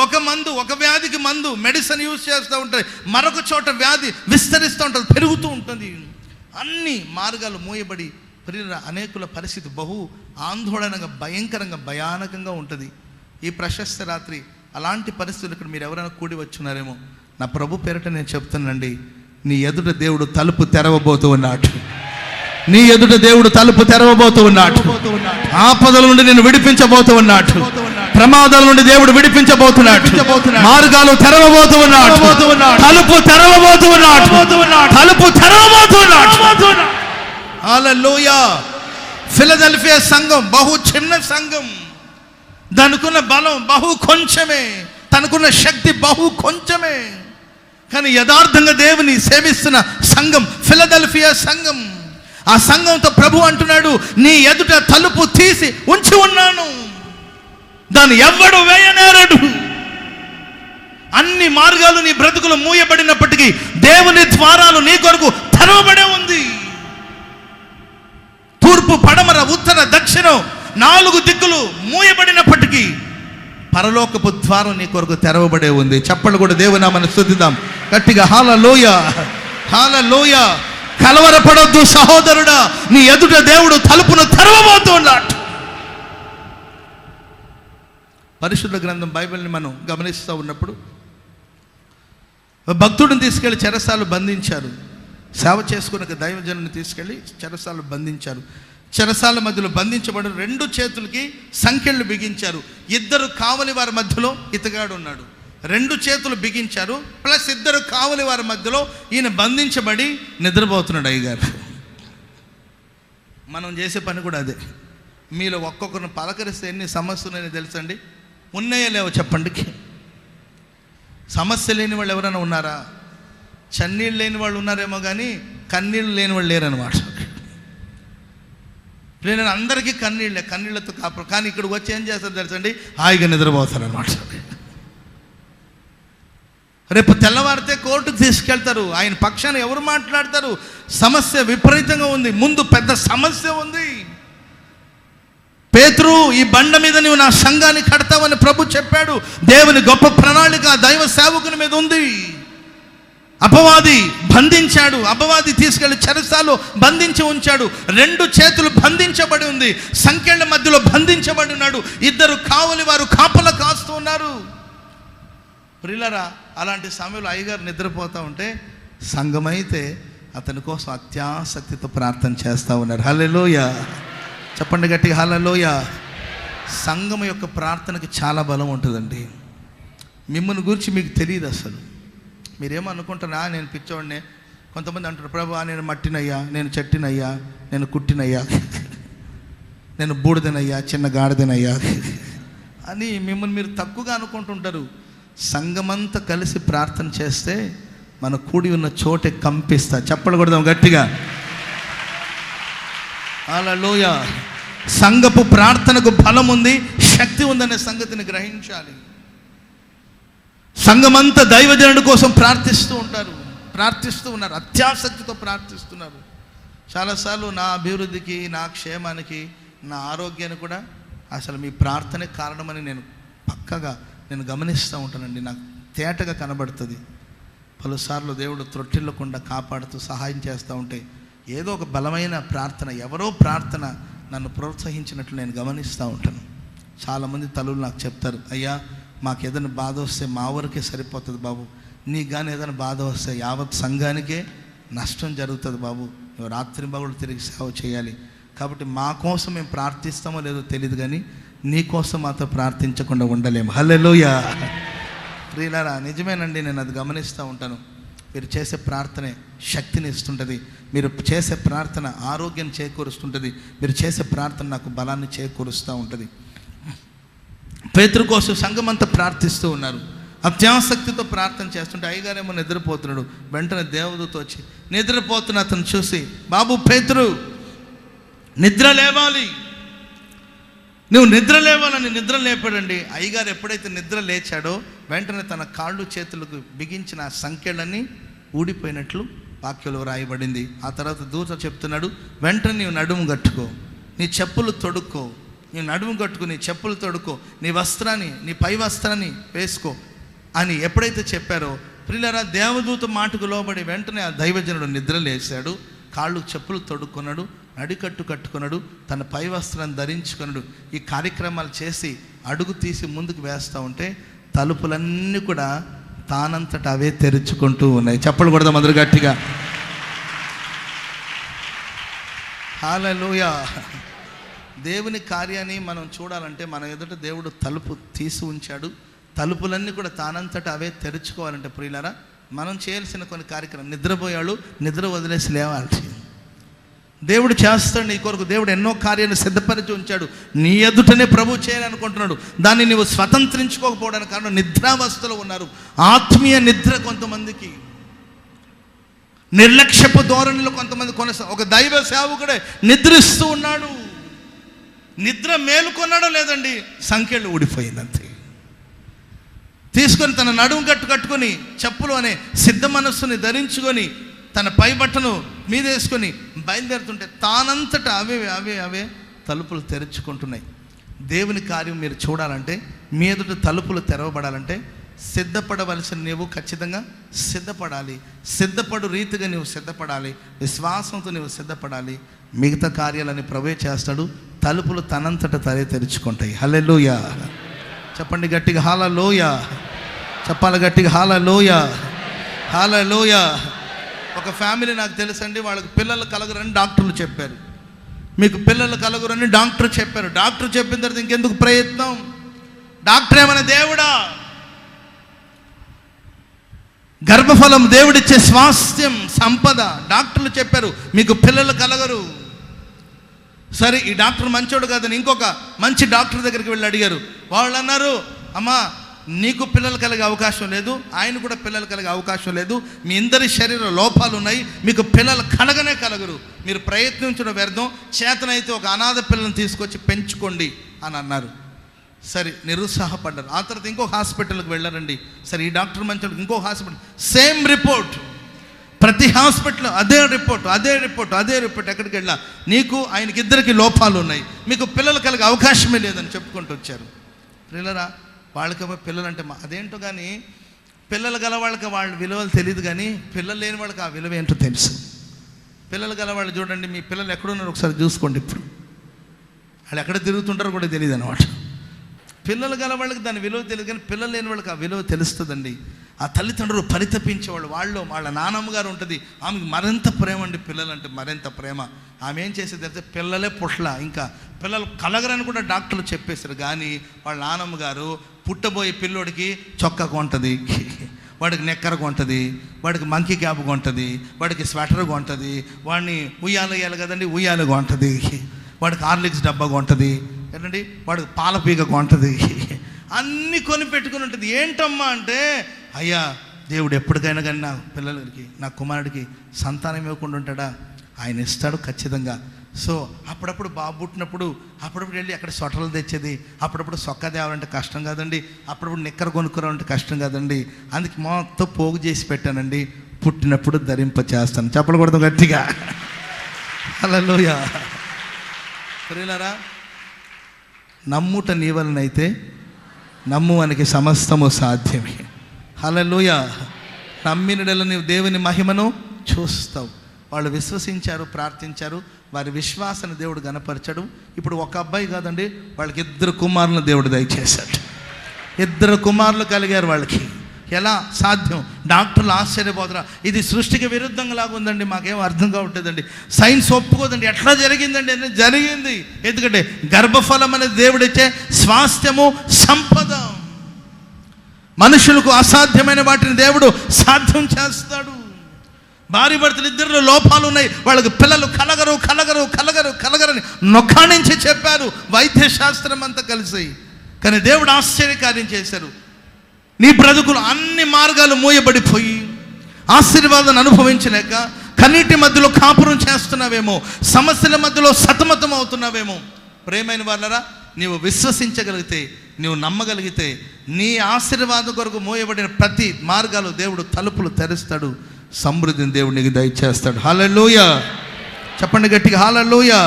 ఒక మందు, ఒక వ్యాధికి మందు మెడిసిన్ యూజ్ చేస్తూ ఉంటారు, మరొక చోట వ్యాధి విస్తరిస్తూ ఉంటుంది, పెరుగుతూ ఉంటుంది. అన్ని మార్గాలు మూయబడి ప్రియుల అనేకుల పరిస్థితి బహు ఆందోళనగా, భయంకరంగా, భయానకంగా ఉంటుంది. ఈ ప్రశస్త రాత్రి అలాంటి పరిస్థితులు ఇక్కడ మీరు ఎవరైనా కూడి వచ్చున్నారేమో, నా ప్రభు పేరిట నేను చెప్తానండి, నీ ఎదుట దేవుడు తలుపు తెరవబోతూ ఉన్నాడు. నీ ఎదుట దేవుడు తలుపు తెరవబోతూ ఉన్నాడు. ఆపదల నుండి నేను విడిపించబోతూ ఉన్నాడు. ప్రమాదాల నుండి దేవుడు విడిపించబోతున్నాడు. మార్గాలు తెరవబోతూ ఉన్నాడు. తలుపు తెరవబోతూ ఉన్నాడు. తలుపు తెరవబోతూ ఉన్నాడు. హల్లెలూయా. ఫిలదెల్ఫియా సంఘం బహు చిన్న సంఘం, దానికున్న బలం బహు కొంచెమే, తనకున్న శక్తి బహు కొంచెమే. కానీ యథార్థంగా దేవుని సేవిస్తున్న సంఘం ఫిలదెల్ఫియా సంఘం. ఆ సంఘంతో ప్రభు అంటున్నాడు, నీ ఎదుట తలుపు తీసి ఉంచి ఉన్నాను, దాన్ని ఎవ్వడు వేయనేరడు. అన్ని మార్గాలు నీ బ్రతుకులు మూయబడినప్పటికీ దేవుని ద్వారాలు నీ కొరకు తెరవబడే ఉంది. తూర్పు, పడమర, ఉత్తర, దక్షిణం 4 దిక్కులు మూయబడినప్పటికీ పరలోకపు ద్వారం నీ కొరకు తెరవబడే ఉంది. చప్పట్లు కూడా దేవునామని స్తుతిద్దాం గట్టిగా. హల్లెలూయా, హల్లెలూయా. కలవరపడొద్దు సహోదరుడా, నీ ఎదుట దేవుడు తలుపును తెరవబోతున్నాడు. పరిశుద్ధ గ్రంథం బైబిల్ని మనం గమనిస్తూ ఉన్నప్పుడు భక్తుడిని తీసుకెళ్ళి చెరసాలు బంధించారు. సేవ చేసుకున్న దైవజనుని తీసుకెళ్ళి చెరసాలు బంధించారు. చెరసాల మధ్యలో బంధించబడిన 2 చేతులకి సంఖ్యలు బిగించారు. 2 కావలి వారి మధ్యలో ఇతగాడు ఉన్నాడు. 2 చేతులు బిగించారు, ప్లస్ 2 కావలి వారి మధ్యలో ఈయన బంధించబడి నిద్రపోతున్నాడు అయ్యగారు. మనం చేసే పని కూడా అదే. మీలో ఒక్కొక్కరిని పలకరిస్తే ఎన్ని సమస్యలు ఉన్నాయో తెలుసండి? ఉన్నాయో లేవో చెప్పండి. సమస్య లేని వాళ్ళు ఎవరైనా ఉన్నారా? చన్నీళ్ళు లేని వాళ్ళు ఉన్నారేమో కానీ కన్నీళ్ళు లేని వాళ్ళు లేరనమాట. నేను అందరికీ కన్నీళ్ళతో కాపురం, కానీ ఇక్కడికి వచ్చి ఏం చేస్తారు తెలుసండి? హాయిగా నిద్రపోతారు అనమాట. రేపు తెల్లవారితే కోర్టుకు తీసుకెళ్తారు, ఆయన పక్షాన ఎవరు మాట్లాడతారు? సమస్య విపరీతంగా ఉంది, ముందు పెద్ద సమస్య ఉంది. పేతురు, ఈ బండ మీద నువ్వు నా సంఘాన్ని కడతావని ప్రభు చెప్పాడు. దేవుని గొప్ప ప్రణాళిక దైవ సేవకుని మీద ఉంది. అపవాది బంధించాడు, అపవాది తీసుకెళ్లి చెరసాల్లో బంధించి ఉంచాడు. 2 చేతులు బంధించబడి ఉంది, సంకెళ్ళ మధ్యలో బంధించబడి ఉన్నాడు. 2 కావలి వారు కాపలా కాస్తూ ఉన్నారు. ప్రియులారా, అలాంటి సమయంలో అయ్యగారు నిద్రపోతూ ఉంటే సంఘమైతే అతని కోసం అత్యాసక్తితో ప్రార్థన చేస్తూ ఉన్నారు. హల్లెలూయా, చెప్పండి గట్టిగా హల్లెలూయా. సంఘం యొక్క ప్రార్థనకి చాలా బలం ఉంటుందండి. మిమ్మల్ని గురించి మీకు తెలియదు అసలు. మీరేమనుకుంటారా? నేను పిచ్చోడినే. కొంతమంది అంటారు, ప్రభు నేను మట్టినయ్యా, నేను చెట్టినయ్యా, నేను కుట్టినయ్యా, నేను బూడిదనయ్యా, చిన్న గాడిదనయ్యా అని మిమ్మల్ని మీరు తక్కువగా అనుకుంటుంటారు. సంఘమంతా కలిసి ప్రార్థన చేస్తే మన కూడి ఉన్న చోటే కంపిస్తా. చప్పలు కొడదాం గట్టిగా. హల్లెలూయా. సంఘపు ప్రార్థనకు బలం ఉంది, శక్తి ఉందనే సంగతిని గ్రహించాలి. సంఘమంతా దైవజనుడి కోసం ప్రార్థిస్తూ ఉన్నారు, అత్యాసక్తితో ప్రార్థిస్తున్నారు. చాలాసార్లు నా అభివృద్ధికి, నా క్షేమానికి, నా ఆరోగ్యానికి కూడా అసలు మీ ప్రార్థనే కారణమని నేను గమనిస్తూ ఉంటానండి. నాకు తేటగా కనబడుతుంది. పలుసార్లు దేవుడు త్రొట్టిల్లకుండా కాపాడుతూ సహాయం చేస్తూ ఉంటే ఏదో ఒక బలమైన ప్రార్థన, ఎవరో ప్రార్థన నన్ను ప్రోత్సహించినట్లు నేను గమనిస్తూ ఉంటాను. చాలామంది తల్లులు నాకు చెప్తారు, అయ్యా మాకు ఏదైనా బాధ వస్తే మా ఊరికే సరిపోతుంది బాబు, నీకు కానీ ఏదైనా బాధ వస్తే యావత్ సంఘానికే నష్టం జరుగుతుంది బాబు, నువ్వు రాత్రి బాగుడు తిరిగి సేవ చేయాలి. కాబట్టి మా కోసం మేము ప్రార్థిస్తామో లేదో తెలియదు, కానీ నీ కోసం మాతో ప్రార్థించకుండా ఉండలేము. హల్లెలూయా. ప్రియులారా, నిజమేనండి, నేను అది గమనిస్తూ ఉంటాను. మీరు చేసే ప్రార్థనే శక్తిని ఇస్తుంటుంది, మీరు చేసే ప్రార్థన ఆరోగ్యం చేకూరుస్తుంటుంది, మీరు చేసే ప్రార్థన నాకు బలాన్ని చేకూరుస్తూ ఉంటుంది. పేతురు కోసం సంఘం అంతా ప్రార్థిస్తూ ఉన్నారు, అత్యాసక్తితో ప్రార్థన చేస్తుంటే అయ్యగారేమో నిద్రపోతున్నాడు. వెంటనే దేవదూత వచ్చి నిద్రపోతున్న అతను చూసి, బాబు పేతురు నిద్ర లేవాలి, నువ్వు నిద్ర లేవాలని నిద్ర లేపాడండి. అయ్యగారు ఎప్పుడైతే నిద్ర లేచాడో వెంటనే తన కాళ్ళు చేతులకు బిగించిన సంఖ్యలన్నీ ఊడిపోయినట్లు వాక్యంలో రాయబడింది. ఆ తర్వాత దూత చెప్తున్నాడు, వెంటనే నీవు నడుము కట్టుకో, నీ చెప్పులు తొడుక్కో, నీ నడుము కట్టుకో, నీ చెప్పులు తొడుక్కో, నీ వస్త్రాన్ని, నీ పై వస్త్రాన్ని వేసుకో అని ఎప్పుడైతే చెప్పారో, ప్రియులారా, దేవదూత మాటకు లోబడి వెంటనే ఆ దైవజనుడు నిద్ర లేచాడు, కాళ్ళు చెప్పులు తొడుక్కున్నాడు, నడికట్టు కట్టుకున్నాడు, తన పై వస్త్రాన్ని ధరించుకున్నాడు. ఈ కార్యక్రమాలు చేసి అడుగు తీసి ముందుకు వేస్తూ ఉంటే తలుపులన్నీ కూడా తానంతట అవే తెరుచుకుంటూ ఉన్నాయి. చప్పలు కొడదాం అందరూ గట్టిగా. హల్లెలూయా. దేవుని కార్యాన్ని మనం చూడాలంటే మన ఎదుట దేవుడు తలుపు తీసి ఉంచాడు. తలుపులన్నీ కూడా తానంతట అవే తెరుచుకోవాలంటే ప్రియులారా, మనం చేయాల్సిన కొన్ని కార్యక్రమం, నిద్రపోయాడు, నిద్ర వదిలేసి లేవాలి. దేవుడు చేస్తాడు నీ కొరకు. దేవుడు ఎన్నో కార్యాలు సిద్ధపరిచి ఉంచాడు, నీ ఎదుటనే ప్రభు చేయాలనుకుంటున్నాడు. దాన్ని నువ్వు స్వతంత్రించుకోకపోవడానికి కారణం నిద్రావస్థలో ఉన్నారు. ఆత్మీయ నిద్ర కొంతమందికి, నిర్లక్ష్యపు ధోరణిలో కొంతమంది ఒక దైవ సేవకుడే నిద్రిస్తూ ఉన్నాడు. నిద్ర మేలుకొన్నాడో లేదండి, సంఖ్యలు ఊడిపోయిందంతే. తీసుకొని తన నడుము కట్టుకొని చెప్పులు అనే సిద్ధ మనస్సుని ధరించుకొని తన పై బట్టను మీద వేసుకొని బయలుదేరుతుంటే తానంతటా అవే తలుపులు తెరుచుకుంటున్నాయి. దేవుని కార్యం మీరు చూడాలంటే, మీ ఎదుట తలుపులు తెరవబడాలంటే సిద్ధపడవలసిన నీవు ఖచ్చితంగా సిద్ధపడాలి. సిద్ధపడు రీతిగా నీవు సిద్ధపడాలి, విశ్వాసంతో నీవు సిద్ధపడాలి. మిగతా కార్యాలని ప్రభువే చేస్తాడు. తలుపులు తనంతట తెరుచుకుంటాయి. హల్లెలూయా. చెప్పండి గట్టిగా హల్లెలూయా. చెప్పాలి గట్టిగా హల్లెలూయా. హల్లెలూయా. ఒక ఫ్యామిలీ నాకు తెలుసండి, వాళ్ళకి పిల్లలు కలగరని డాక్టర్లు చెప్పారు. మీకు పిల్లలు కలగరని డాక్టర్ చెప్పారు. డాక్టర్ చెప్పిన తర్వాత ఇంకెందుకు ప్రయత్నం? డాక్టర్ ఏమైనా దేవుడా? గర్భఫలం దేవుడిచ్చే స్వాస్థ్యం, సంపద. డాక్టర్లు చెప్పారు మీకు పిల్లలు కలగరు. సరే, ఈ డాక్టర్ మంచోడు కాదని ఇంకొక మంచి డాక్టర్ దగ్గరికి వెళ్ళి అడిగారు. వాళ్ళు అన్నారు, అమ్మా నీకు పిల్లలు కలిగే అవకాశం లేదు, ఆయన కూడా పిల్లలు కలిగే అవకాశం లేదు, మీ అందరి శరీర లోపాలు ఉన్నాయి, మీకు పిల్లలు కలగనే కలగరు, మీరు ప్రయత్నించడం వ్యర్థం, చేతనైతే ఒక అనాథ పిల్లల్ని తీసుకొచ్చి పెంచుకోండి అని అన్నారు. సరే, నిరుత్సాహపడ్డారు. ఆ తర్వాత ఇంకొక హాస్పిటల్కి వెళ్ళారండి. సరే, ఈ డాక్టర్ మంచోడు, ఇంకొక హాస్పిటల్, సేమ్ రిపోర్ట్, ప్రతి హాస్పిటల్ అదే రిపోర్ట్. ఎక్కడికి వెళ్ళా నీకు ఆయనకి ఇద్దరికి లోపాలు ఉన్నాయి, మీకు పిల్లలు కలిగే అవకాశమే లేదని చెప్పుకుంటూ వచ్చారు. పిల్లరా, వాళ్ళకి పిల్లలంటే అదేంటో కానీ పిల్లలు గల వాళ్ళకి వాళ్ళ విలువలు తెలియదు, కానీ పిల్లలు లేని వాళ్ళకి ఆ విలువ ఏంటో తెలుసు. పిల్లలు గల వాళ్ళు చూడండి, మీ పిల్లలు ఎక్కడున్నారు ఒకసారి చూసుకోండి. ఇప్పుడు వాళ్ళు ఎక్కడ తిరుగుతుంటారో కూడా తెలియదు అన్నమాట. పిల్లలు గల వాళ్ళకి దాని విలువ తెలియదు, కానీ పిల్లలు లేని వాళ్ళకి ఆ విలువ తెలుస్తుందండి. ఆ తల్లిదండ్రులు పరితపించేవాళ్ళు. వాళ్ళ నానమ్మ గారు ఉంటుంది, ఆమెకు మరింత ప్రేమ అండి, పిల్లలంటే మరింత ప్రేమ. ఆమె ఏం చేసేది తెలిస్తే పిల్లలే పుట్ల, ఇంకా పిల్లలు కలగరని కూడా డాక్టర్లు చెప్పేశారు. కానీ వాళ్ళ నానమ్మ గారు పుట్టబోయే పిల్లోడికి చొక్కా కొంటది, వాడికి నెక్కర కొంటది, వాడికి మంకీ క్యాప్ కొంటది, వాడికి స్వెటర్ కొంటది, వాడిని ఉయ్యాలు వేయాలి కదండి, ఉయ్యాలు కొంటది, వాడికి హార్లిక్స్ డబ్బా కొంటది, ఏంటండి వాడికి పాల పీక కొంటది, అన్నీ కొని పెట్టుకుని ఉంటుంది. ఏంటమ్మా అంటే, అయ్యా దేవుడు ఎప్పటికైనా కానీ నా పిల్లలకి, నా కుమారుడికి సంతానం ఇవ్వకుండా ఉంటాడా? ఆయన ఇస్తాడు ఖచ్చితంగా. సో అప్పుడప్పుడు బాబు పుట్టినప్పుడు అప్పుడప్పుడు వెళ్ళి అక్కడ స్వెటర్లు తెచ్చేది, అప్పుడప్పుడు సొక్కా తేవాలంటే కష్టం కాదండి, అప్పుడప్పుడు నిక్కర కొనుక్కోవాలంటే కష్టం కాదండి, అందుకే మొత్తం పోగు చేసి పెట్టానండి, పుట్టినప్పుడు ధరింప చేస్తాను. చెప్పకూడదు గట్టిగా. హల్లెలూయా. ప్రియులారా, నమ్ముట నీ వలనైతే నమ్మువానికి సమస్తము సాధ్యమే. హల్లెలూయా. నమ్మినడల నీవు దేవుని మహిమను చూస్తావు. వాళ్ళు విశ్వసించారు, ప్రార్థించారు, వారి విశ్వాసాన్ని దేవుడు గణపరచడు. ఇప్పుడు ఒక అబ్బాయి కాదండి, వాళ్ళకి 2 కుమారులను దేవుడు దయచేశాడు. 2 కుమారులు కలిగారు వాళ్ళకి. ఎలా సాధ్యం? డాక్టర్లు ఆశ్చర్యపోతున్నారు, ఇది సృష్టికి విరుద్ధంగా లాగా ఉందండి, మాకేం అర్థం కావట్లేదండి, సైన్స్ ఒప్పుకోదండి, ఎట్లా జరిగిందండి అని. జరిగింది. ఎందుకంటే గర్భఫలం అనేది దేవుడిచ్చే స్వాస్థ్యము, సంపద. మనుషులకు అసాధ్యమైన వాటిని దేవుడు సాధ్యం చేస్తాడు. భార్య భర్తలు ఇద్దరిలో లోపాలు ఉన్నాయి, వాళ్ళకి పిల్లలు కలగరని నొక్కాణించి చెప్పారు వైద్య శాస్త్రం అంతా కలిసి. కానీ దేవుడు ఆశ్చర్యకార్యం చేశారు. నీ బ్రతుకులు అన్ని మార్గాలు మూయబడిపోయి ఆశీర్వాదాన్ని అనుభవించలేక కన్నీటి మధ్యలో కాపురం చేస్తున్నావేమో, సమస్యల మధ్యలో సతమతం అవుతున్నావేమో. ప్రేమైన వాళ్ళరా, నీవు విశ్వసించగలిగితే, నీవు నమ్మగలిగితే, నీ ఆశీర్వాదం కొరకు మూయబడిన ప్రతి మార్గాలు దేవుడు తలుపులు తెరుస్తాడు. సమృద్ధిని దేవుడు నీకు దయచేస్తాడు. హల్లెలూయా. చెప్పండి గట్టిగా, హల్లెలూయా.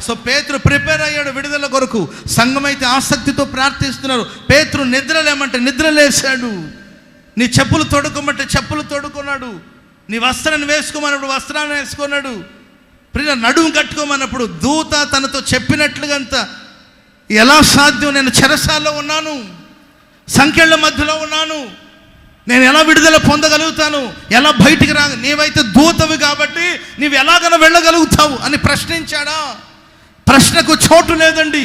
సో పేతురు ప్రిపేర్ అయ్యాడు విడుదల కొరకు. సంఘం అయితే ఆసక్తితో ప్రార్థిస్తున్నారు. పేతురు నిద్రలేమంటే నిద్రలేశాడు. నీ చెప్పులు తొడుకోమంటే చెప్పులు తొడుకున్నాడు. నీ వస్త్రాన్ని వేసుకోమన్నప్పుడు వస్త్రాన్ని వేసుకున్నాడు. ప్రియ నడుము కట్టుకోమన్నప్పుడు దూత తనతో చెప్పినట్లుగా అంత ఎలా సాధ్యం? నేను చెరసాల్లో ఉన్నాను, సంఖ్యల మధ్యలో ఉన్నాను, నేను ఎలా విడుదల పొందగలుగుతాను, ఎలా బయటికి రా? నీవైతే దూతవి కాబట్టి నీవు ఎలాగైనా వెళ్ళగలుగుతావు అని ప్రశ్నించాడా? ప్రశ్నకు చోటు లేదండి.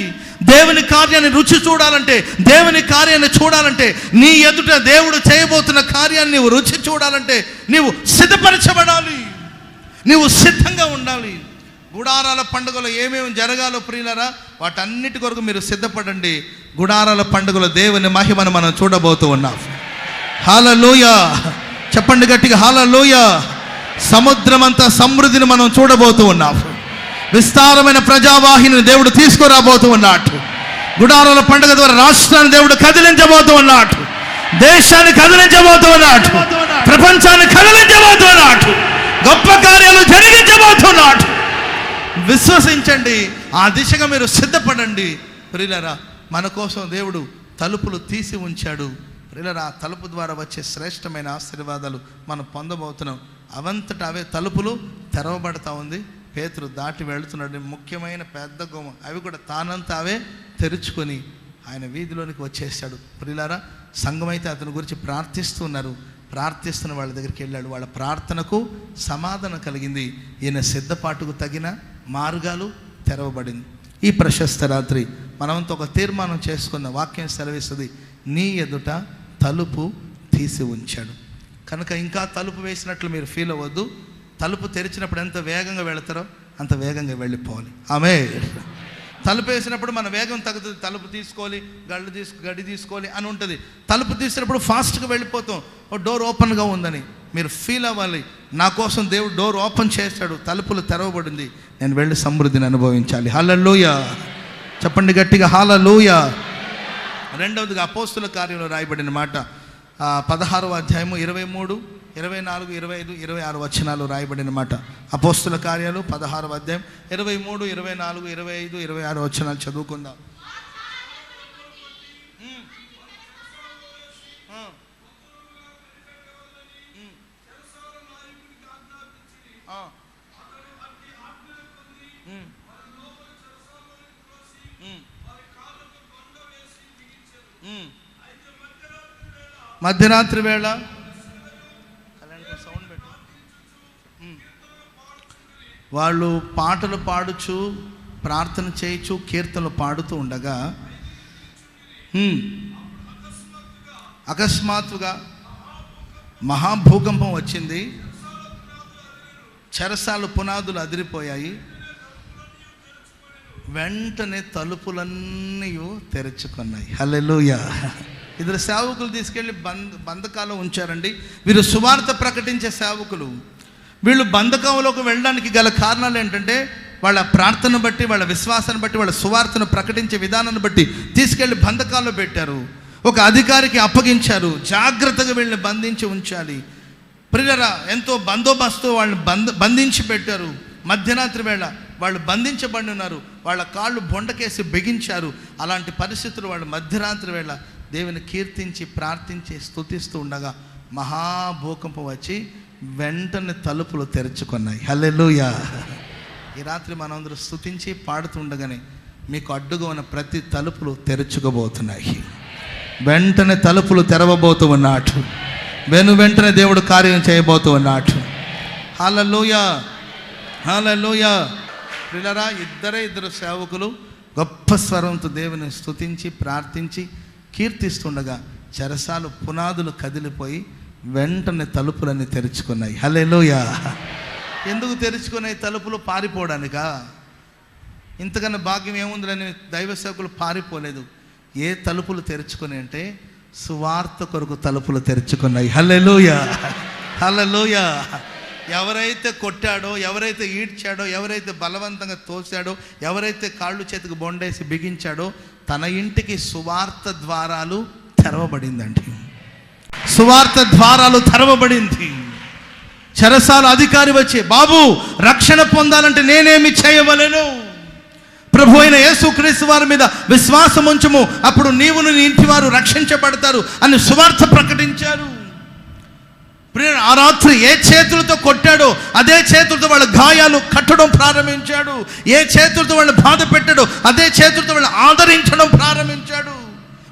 దేవుని కార్యాన్ని రుచి చూడాలంటే, దేవుని కార్యాన్ని చూడాలంటే, నీ ఎదుట దేవుడు చేయబోతున్న కార్యాన్ని నీవు రుచి చూడాలంటే నీవు సిద్ధపరచబడాలి, నీవు సిద్ధంగా ఉండాలి. గుడారాల పండుగలో ఏమేమి జరగాలో ప్రియులారా, వాటన్నిటి కొరకు మీరు సిద్ధపడండి. గుడారాల పండుగలో దేవుని మహిమను మనం చూడబోతూ ఉన్నాం. హల్లెలూయా. చెప్పండి గట్టిగా, హల్లెలూయా. సముద్రమంతా సమృద్ధిని మనం చూడబోతూ ఉన్నాం. విస్తారమైన ప్రజావాహిని దేవుడు తీసుకురాబోతూ ఉన్నాడు. గుడారాల పండుగ ద్వారా రాష్ట్రాన్ని దేవుడు కదిలించబోతూ ఉన్నాడు, దేశాన్ని కదిలించబోతూ ఉన్నాడు, ప్రపంచాన్ని కదిలించబోతూ ఉన్నాడు, గొప్ప కార్యాలు జరిగించబోతున్నాడు. విశ్వసించండి, ఆ దిశగా మీరు సిద్ధపడండి. ప్రియులారా, మన కోసం దేవుడు తలుపులు తీసి ఉంచాడు. ప్రియులారా, ఆ తలుపు ద్వారా వచ్చే శ్రేష్టమైన ఆశీర్వాదాలు మనం పొందబోతున్నాం. అవంతటా అవే తలుపులు తెరవబడతా ఉంది. పేతురు దాటి వెళుతున్నాడు. ముఖ్యమైన పెద్ద గుమ్మ అవి కూడా తానంతా అవే తెరుచుకొని ఆయన వీధిలోనికి వచ్చేసాడు. ప్రియులారా, సంఘం అయితే అతని గురించి ప్రార్థిస్తున్నారు. ప్రార్థిస్తున్న వాళ్ళ దగ్గరికి వెళ్ళాడు. వాళ్ళ ప్రార్థనకు సమాధానం కలిగింది. ఈయన సిద్ధపాటుకు తగిన మార్గాలు తెరవబడింది. ఈ ప్రశస్త రాత్రి మనమంతా ఒక తీర్మానం చేసుకున్న వాక్యం సెలవిస్తుంది, నీ ఎదుట తలుపు తీసి ఉంచాడు. కనుక ఇంకా తలుపు వేసినట్లు మీరు ఫీల్ అవ్వద్దు. తలుపు తెరిచినప్పుడు ఎంత వేగంగా వెళతారో అంత వేగంగా వెళ్ళిపోవాలి. ఆమేన్. తలుపు వేసినప్పుడు మన వేగం తగ్గుతుంది. తలుపు తీసుకోవాలి, గడి తీసుకోవాలి అని ఉంటుంది. తలుపు తీసినప్పుడు ఫాస్ట్గా వెళ్ళిపోతాం. ఓ డోర్ ఓపెన్గా ఉందని మీరు ఫీల్ అవ్వాలి. నా కోసం దేవుడు డోర్ ఓపెన్ చేశాడు, తలుపులు తెరవబడింది, నేను వెళ్ళి సమృద్ధిని అనుభవించాలి. హల్లెలూయా. చెప్పండి గట్టిగా, హల్లెలూయా. రెండవదిగా అపోస్తుల కార్యంలో రాయబడిన మాట 16వ అధ్యాయము 23, 24, 25, 26 వచనాలు రాయబడిన మాట. అపోస్తుల కార్యాలు 16వ అధ్యాయం 23, 24, 25, 26 వచనాలు చదువుకుందాం. మధ్యరాత్రి వేళ వాళ్ళు పాటలు పాడుచు, ప్రార్థన చేయొచ్చు, కీర్తనలు పాడుతూ ఉండగా అకస్మాత్తుగా మహాభూకంపం వచ్చింది. చెరసాల పునాదులు అదిరిపోయాయి. వెంటనే తలుపులన్నీ తెరుచుకున్నాయి. హల్లెలూయా. ఇద్దరు సేవకులు తీసుకెళ్ళి బంధకాల్లో ఉంచారండి. వీరు సువార్త ప్రకటించే సేవకులు. వీళ్ళు బంధకంలోకి వెళ్ళడానికి గల కారణాలు ఏంటంటే వాళ్ళ ప్రార్థన బట్టి, వాళ్ళ విశ్వాసాన్ని బట్టి, వాళ్ళ సువార్తను ప్రకటించే విధానాన్ని బట్టి తీసుకెళ్ళి బంధకాల్లో పెట్టారు. ఒక అధికారికి అప్పగించారు, జాగ్రత్తగా వీళ్ళని బంధించి ఉంచాలి. ప్రియులారా, ఎంతో బందోబస్తు వాళ్ళని బంధించి పెట్టారు. మధ్యరాత్రి వేళ వాళ్ళు బంధించబడి ఉన్నారు. వాళ్ళ కాళ్ళు బొండకేసి బిగించారు. అలాంటి పరిస్థితులు వాళ్ళు మధ్యరాత్రి వేళ దేవుని కీర్తించి, ప్రార్థించి, స్తుతిస్తూ ఉండగా మహాభూకంపం వచ్చి వెంటనే తలుపులు తెరుచుకున్నాయి. హల్లెలూయా. ఈ రాత్రి మనందరూ స్తుతించి పాడుతుండగానే మీకు అడ్డుగా ఉన్న ప్రతి తలుపులు తెరుచుకోబోతున్నాయి. వెంటనే తలుపులు తెరవబోతూ ఉన్నాడు. వెంటనే దేవుడు కార్యం చేయబోతూ ఉన్నాడు. హల్లెలూయా, హల్లెలూయా. ప్రియులారా, ఇద్దరు సేవకులు గొప్ప స్వరంతో దేవుని స్తుతించి, ప్రార్థించి, కీర్తిస్తుండగా చెరసాల పునాదులు కదిలిపోయి వెంటనే తలుపులన్నీ తెరుచుకున్నాయి. హల్లెలూయా. ఎందుకు తెరుచుకున్నాయి తలుపులు? పారిపోవడానికా? ఇంతకన్నా భాగ్యం ఏముందని దైవ సేవకులు పారిపోలేదు. ఏ తలుపులు తెరుచుకుని అంటే సువార్త కొరకు తలుపులు తెరుచుకున్నాయి. హల్లెలూయా, హల్లెలూయా. ఎవరైతే కొట్టాడో, ఎవరైతే ఈడ్చాడో, ఎవరైతే బలవంతంగా తోసాడో, ఎవరైతే కాళ్ళు చేతికి బొండేసి బిగించాడో, తన ఇంటికి సువార్త ద్వారాలు తెరవబడిందండి. సువార్త ద్వారాలు తెరవబడింది. చెరసాల అధికారి వచ్చి, బాబు రక్షణ పొందాలంటే నేనేమి చేయవలెను? ప్రభు అయిన యేసుక్రీస్తు వారి మీద విశ్వాసం ఉంచుము, అప్పుడు నీవును నీ ఇంటి వారు రక్షించబడతారు అని సువార్త ప్రకటించారు. ఆ రాత్రి ఏ చేతులతో కొట్టాడో అదే చేతులతో వాళ్ళ గాయాలు కట్టడం ప్రారంభించాడు. ఏ చేతులతో వాళ్ళు బాధ పెట్టాడో అదే చేతులతో వాళ్ళు ఆదరించడం ప్రారంభించాడు.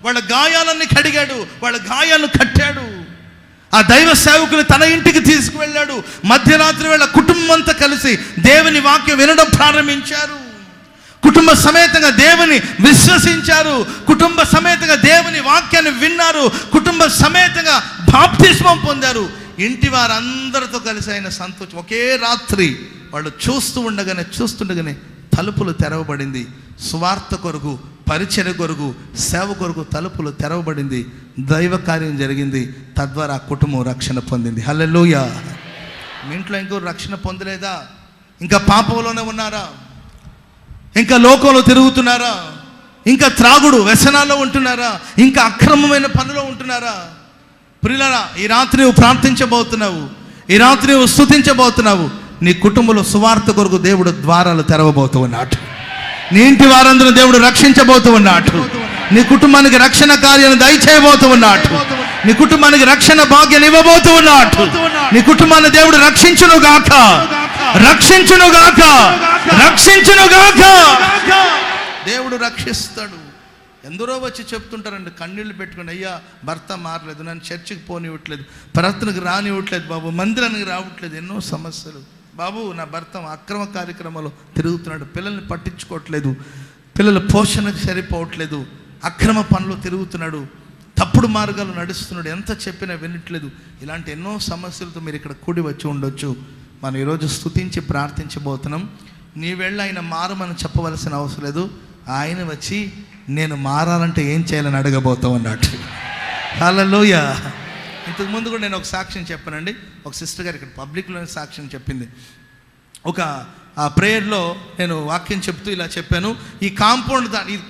వాళ్ళ గాయాలన్నీ కడిగాడు, వాళ్ళ గాయాలను కట్టాడు. ఆ దైవ సేవకులు తన ఇంటికి తీసుకువెళ్ళాడు. మధ్యరాత్రి వేళ కుటుంబం అంతా కలిసి దేవుని వాక్యం వినడం ప్రారంభించారు. కుటుంబ సమేతంగా దేవుని విశ్వసించారు. కుటుంబ సమేతంగా దేవుని వాక్యాన్ని విన్నారు. కుటుంబ సమేతంగా బాప్తిస్మం పొందారు. ఇంటి వారందరితో కలిసి ఆయన సంతోషం. ఒకే రాత్రి వాళ్ళు చూస్తుండగానే తలుపులు తెరవబడింది. సువార్త కొరకు, పరిచర్య కొరకు, సేవ కొరకు తలుపులు తెరవబడింది. దైవ కార్యం జరిగింది. తద్వారా కుటుంబం రక్షణ పొందింది. హల్లెలూయా. మీ ఇంట్లో ఇంకో రక్షణ పొందలేదా? ఇంకా పాపంలోనే ఉన్నారా? ఇంకా లోకంలో తిరుగుతున్నారా? ఇంకా త్రాగుడు వ్యసనాల్లో ఉంటున్నారా? ఇంకా అక్రమమైన పనిలో ఉంటున్నారా? ప్రియులారా, ఈ రాత్రి నువ్వు ప్రార్థించబోతున్నావు, ఈ రాత్రి నువ్వు స్తుతించబోతున్నావు. నీ కుటుంబంలో సువార్త కొరకు దేవుడు ద్వారాలు తెరవబోతూ ఉన్నాడు. నీ ఇంటి వారందరూ దేవుడు రక్షించబోతూ ఉన్నాడు. నీ కుటుంబానికి రక్షణ కార్యాన్ని దయచేయబోతూ ఉన్నాడు. నీ కుటుంబానికి రక్షణ భాగ్యాన్ని ఇవ్వబోతూ ఉన్నాడు. నీ కుటుంబాన్ని దేవుడు రక్షించునుగాక, రక్షించునుగాక, రక్షించునుగాక. దేవుడు రక్షిస్తాడు. ఎందరో వచ్చి చెప్తుంటారండి, కన్నీళ్ళు పెట్టుకుని, అయ్యా భర్త మారలేదు, నన్ను చర్చికి పోనివ్వట్లేదు, ప్రార్థనకు రానివ్వట్లేదు బాబు, మందిరానికి రావట్లేదు, ఎన్నో సమస్యలు బాబు. నా భర్త అక్రమ కార్యక్రమాలు తిరుగుతున్నాడు, పిల్లల్ని పట్టించుకోవట్లేదు, పిల్లల పోషణకు సరిపోవట్లేదు, అక్రమ పనులు తిరుగుతున్నాడు. తప్పుడు మార్గాలు నడుస్తున్నాడు, ఎంత చెప్పినా వినట్లేదు. ఇలాంటి ఎన్నో సమస్యలతో మీరు ఇక్కడ కూడి వచ్చి ఉండొచ్చు. మనం ఈరోజు స్తుతించి ప్రార్థించబోతున్నాం. నీ వెళ్ళి ఆయన మారమని చెప్పవలసిన అవసరం లేదు. ఆయన వచ్చి నేను మారాలంటే ఏం చేయాలని అడగబోతాం అన్నట్టు. హల్లెలూయా. ఇంతకుముందు కూడా నేను ఒక సాక్ష్యం చెప్పానండి. ఒక సిస్టర్ గారు ఇక్కడ పబ్లిక్లోనే సాక్ష్యం చెప్పింది. ఒక ప్రేయర్లో నేను వాక్యం చెప్తూ ఇలా చెప్పాను, ఈ కాంపౌండ్ ఇది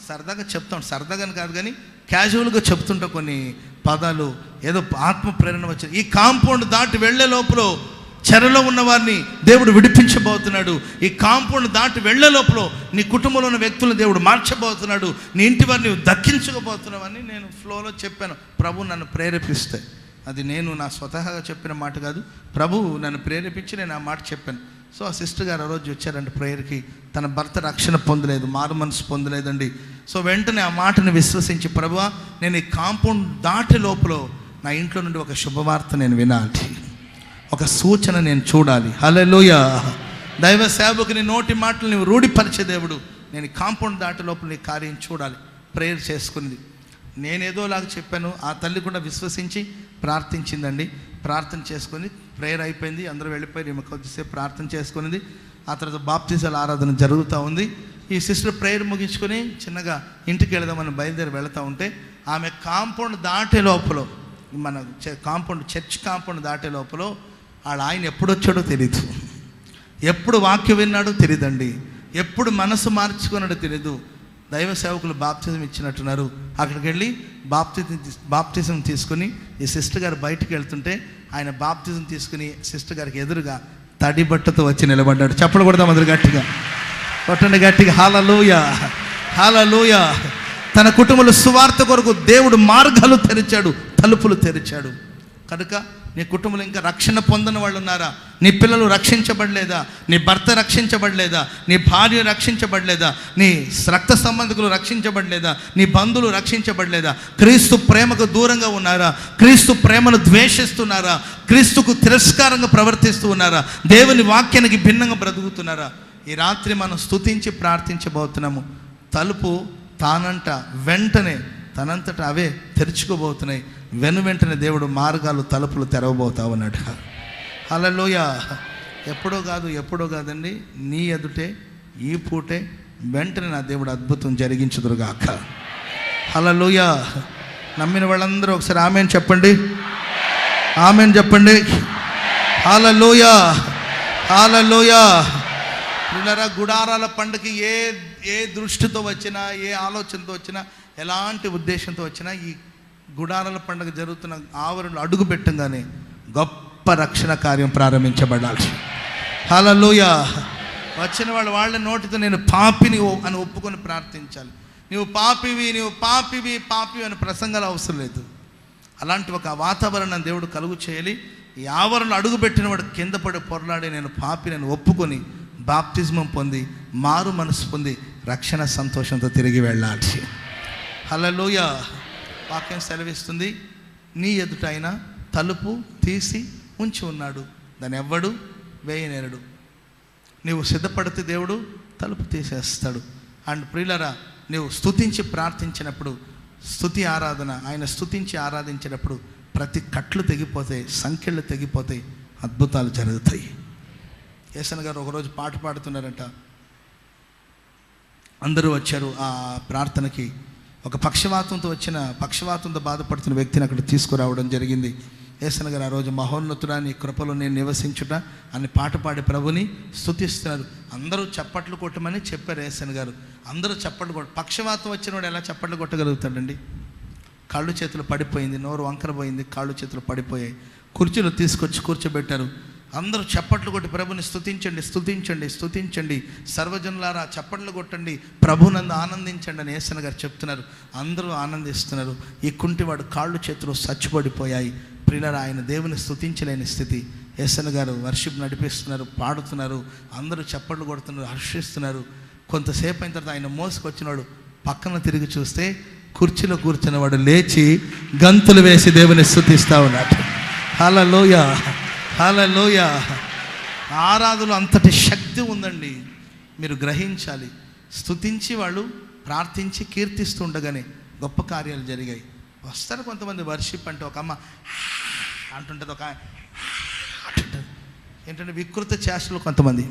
సరదాగా చెప్తాను, సరదాగాని కాదు కానీ క్యాజువల్గా చెప్తుంటా కొన్ని పదాలు, ఏదో ఆత్మ ప్రేరణ వచ్చింది. ఈ కాంపౌండ్ దాటి వెళ్ళే లోపల చెరలో ఉన్న వారిని దేవుడు విడిపించబోతున్నాడు. ఈ కాంపౌండ్ దాటి వెళ్ళే లోపల నీ కుటుంబంలో ఉన్న వ్యక్తులను దేవుడు మార్చబోతున్నాడు. నీ ఇంటి వారిని దక్కించకపోతున్నావని నేను ఫ్లోలో చెప్పాను. ప్రభు నన్ను ప్రేరేపిస్తే, అది నేను నా స్వతహాగా చెప్పిన మాట కాదు, ప్రభు నన్ను ప్రేరేపించి నేను ఆ మాట చెప్పాను. సో ఆ సిస్టర్ గారు ఆ రోజు వచ్చారండి ప్రేయర్కి. తన భర్త రక్షణ పొందలేదు, మారు మనసు పొందలేదండి. సో వెంటనే ఆ మాటను విశ్వసించి, ప్రభువా నేను ఈ కాంపౌండ్ దాటి లోపల నా ఇంట్లో నుండి ఒక శుభవార్త నేను వినాలి, ఒక సూచన నేను చూడాలి. హల్లెలూయా. దైవ సేవకుని నోటి మాటలు నీవు రూఢిపరిచే దేవుడు, నేను ఈ కాంపౌండ్ దాటి లోపల నీ కార్యం చూడాలి. ప్రేయర్ చేసుకున్నది. నేనేదోలాగా చెప్పాను, ఆ తల్లి కూడా విశ్వసించి ప్రార్థించిందండి. ప్రార్థన చేసుకొని ప్రేయర్ అయిపోయింది, అందరూ వెళ్ళిపోయి కొద్దిసేపు ప్రార్థన చేసుకునేది. ఆ తర్వాత బాప్తిజాల ఆరాధన జరుగుతూ ఉంది. ఈ సిస్టర్ ప్రేయర్ ముగించుకొని చిన్నగా ఇంటికి వెళదామని బయలుదేరి వెళుతూ ఉంటే, ఆమె కాంపౌండ్ దాటే లోపల, మన కాంపౌండ్ చర్చ్ కాంపౌండ్ దాటే లోపల వాళ్ళ ఆయన ఎప్పుడు వచ్చాడో తెలీదు, ఎప్పుడు వాక్యం విన్నాడో తెలియదండి, ఎప్పుడు మనసు మార్చుకున్నాడో తెలీదు. దైవ సేవకులు బాప్తిజం ఇచ్చినట్టున్నారు. అక్కడికి వెళ్ళి బాప్తిజం తీసుకుని ఈ సిస్టర్ గారు బయటికి వెళ్తుంటే, ఆయన బాప్తిజం తీసుకుని సిస్టర్ గారికి ఎదురుగా తడి బట్టతో వచ్చి నిలబడ్డాడు. చప్పలు కొడదాం అందరు గట్టిగా, కొట్టండి గట్టిగా. హల్లెలూయా, హల్లెలూయా. తన కుటుంబంలో సువార్త కొరకు దేవుడు మార్గాలు తెరిచాడు, తలుపులు తెరిచాడు. కనుక నీ కుటుంబంలో ఇంకా రక్షణ పొందని వాళ్ళు ఉన్నారా? నీ పిల్లలు రక్షించబడలేదా? నీ భర్త రక్షించబడలేదా? నీ భార్య రక్షించబడలేదా? నీ రక్త సంబంధికులు రక్షించబడలేదా? నీ బంధువులు రక్షించబడలేదా? క్రీస్తు ప్రేమకు దూరంగా ఉన్నారా? క్రీస్తు ప్రేమను ద్వేషిస్తున్నారా? క్రీస్తుకు తిరస్కారంగా ప్రవర్తిస్తూ ఉన్నారా? దేవుని వాక్యానికి భిన్నంగా బ్రతుకుతున్నారా? ఈ రాత్రి మనం స్తుతించి ప్రార్థించబోతున్నాము. తలుపు తానంట వెంటనే తనంతట అవే తెరుచుకోబోతున్నాయి. వెంటనే దేవుడు మార్గాలు తలుపులు తెరవబోతా ఉన్నాడు. హల్లెలూయా. ఎప్పుడో కాదండి, నీ ఎదుటే ఈ పూటే వెంటనే నా దేవుడు అద్భుతం జరిగించుదురుగాక. హల్లెలూయా. నమ్మిన వాళ్ళందరూ ఒకసారి ఆమేన్ చెప్పండి, ఆమేన్ చెప్పండి. హల్లెలూయా, హల్లెలూయా. పిల్లరా, గుడారాల పండుగ ఏ దృష్టితో వచ్చినా, ఏ ఆలోచనతో వచ్చినా, ఎలాంటి ఉద్దేశంతో వచ్చినా, ఈ గుడారాల పండుగ జరుగుతున్న ఆవరణలో అడుగు పెట్టంగానే గొప్ప రక్షణ కార్యం ప్రారంభించబడాలి. హల్లెలూయా. వచ్చిన వాళ్ళ నోటితో నేను పాపిని అని ఒప్పుకొని ప్రార్థించాలి. నువ్వు పాపివి, నువ్వు పాపివి, పాపివి అని ప్రసంగాలు అవసరం లేదు. అలాంటి ఒక వాతావరణం దేవుడు కలుగు చేయాలి. ఈ ఆవరణలో అడుగుపెట్టిన వాడు కింద పడి పొరలాడి నేను పాపి నేను ఒప్పుకొని బాప్తిజమం పొంది మారు మనసు పొంది రక్షణ సంతోషంతో తిరిగి వెళ్ళాలి. హల్లెలూయా. వాక్యం సెలవిస్తుంది, నీ ఎదుట ఆయన తలుపు తీసి ఉంచి ఉన్నాడు, దాన్ని ఎవ్వడు వేయనేరడు. నీవు సిద్ధపడితే దేవుడు తలుపు తీసేస్తాడు. అండ్ ప్రియులరా, నీవు స్తుతించి ప్రార్థించినప్పుడు, స్తుతి ఆరాధన, ఆయన స్తుతించి ఆరాధించినప్పుడు ప్రతి కట్లు తెగిపోతాయి, సంఖ్యలు తెగిపోతాయి, అద్భుతాలు జరుగుతాయి. యేసన్న గారు ఒకరోజు పాట పాడుతున్నారంట. అందరూ వచ్చారు ఆ ప్రార్థనకి. ఒక పక్షవాతంతో బాధపడుతున్న వ్యక్తిని అక్కడ తీసుకురావడం జరిగింది. యేసన్న గారు ఆ రోజు మహోన్నతుడా నీ కృపలో నేను నివసించుట అని పాట పాడి ప్రభుని స్తుతిస్తున్నారు. అందరూ చప్పట్లు కొట్టమని చెప్పారు యేసన్న గారు. అందరూ చప్పట్లు పక్షవాతం వచ్చిన వాడు ఎలా చప్పట్లు కొట్టగలుగుతాడండి? కాళ్ళు చేతులు పడిపోయింది, నోరు వంకరపోయింది, కాళ్ళు చేతులు పడిపోయాయి. కుర్చీలు తీసుకొచ్చి కూర్చోబెట్టారు. అందరూ చప్పట్లు కొట్టి ప్రభుని స్తుతించండి, స్తుతించండి, స్తుతించండి, సర్వజనులారా చప్పట్లు కొట్టండి, ప్రభునందు ఆనందించండి అని యేసన్న గారు చెప్తున్నారు. అందరూ ఆనందిస్తున్నారు. ఈ కుంటివాడు కాళ్ళు చేతులు చచ్చిపడిపోయాయి. ప్రియులారా, ఆయన దేవుని స్తుతించలేని స్థితి. యేసన్న గారు వర్షిప్ నడిపిస్తున్నారు, పాడుతున్నారు, అందరూ చప్పట్లు కొడుతున్నారు, హర్షిస్తున్నారు. కొంతసేపు అయిన తర్వాత ఆయన మోసుకొచ్చినాడు. పక్కన తిరిగి చూస్తే కుర్చీలో కూర్చున్నవాడు లేచి గంతులు వేసి దేవుని స్తుతిస్తా ఉన్నాడు. హల్లెలూయా, హల్లెలూయా. ఆరాధనలో అంతటి శక్తి ఉందండి, మీరు గ్రహించాలి. స్తుతించి వాళ్ళు ప్రార్థించి కీర్తిస్తూ ఉండగానే గొప్ప కార్యాలు జరిగాయి. వస్తారు కొంతమంది వర్షిప్ అంటే, ఒక అమ్మ అంటుంటుంది, ఒక అంటుంటుంది, ఏంటంటే వికృత చేష్టలు కొంతమంది.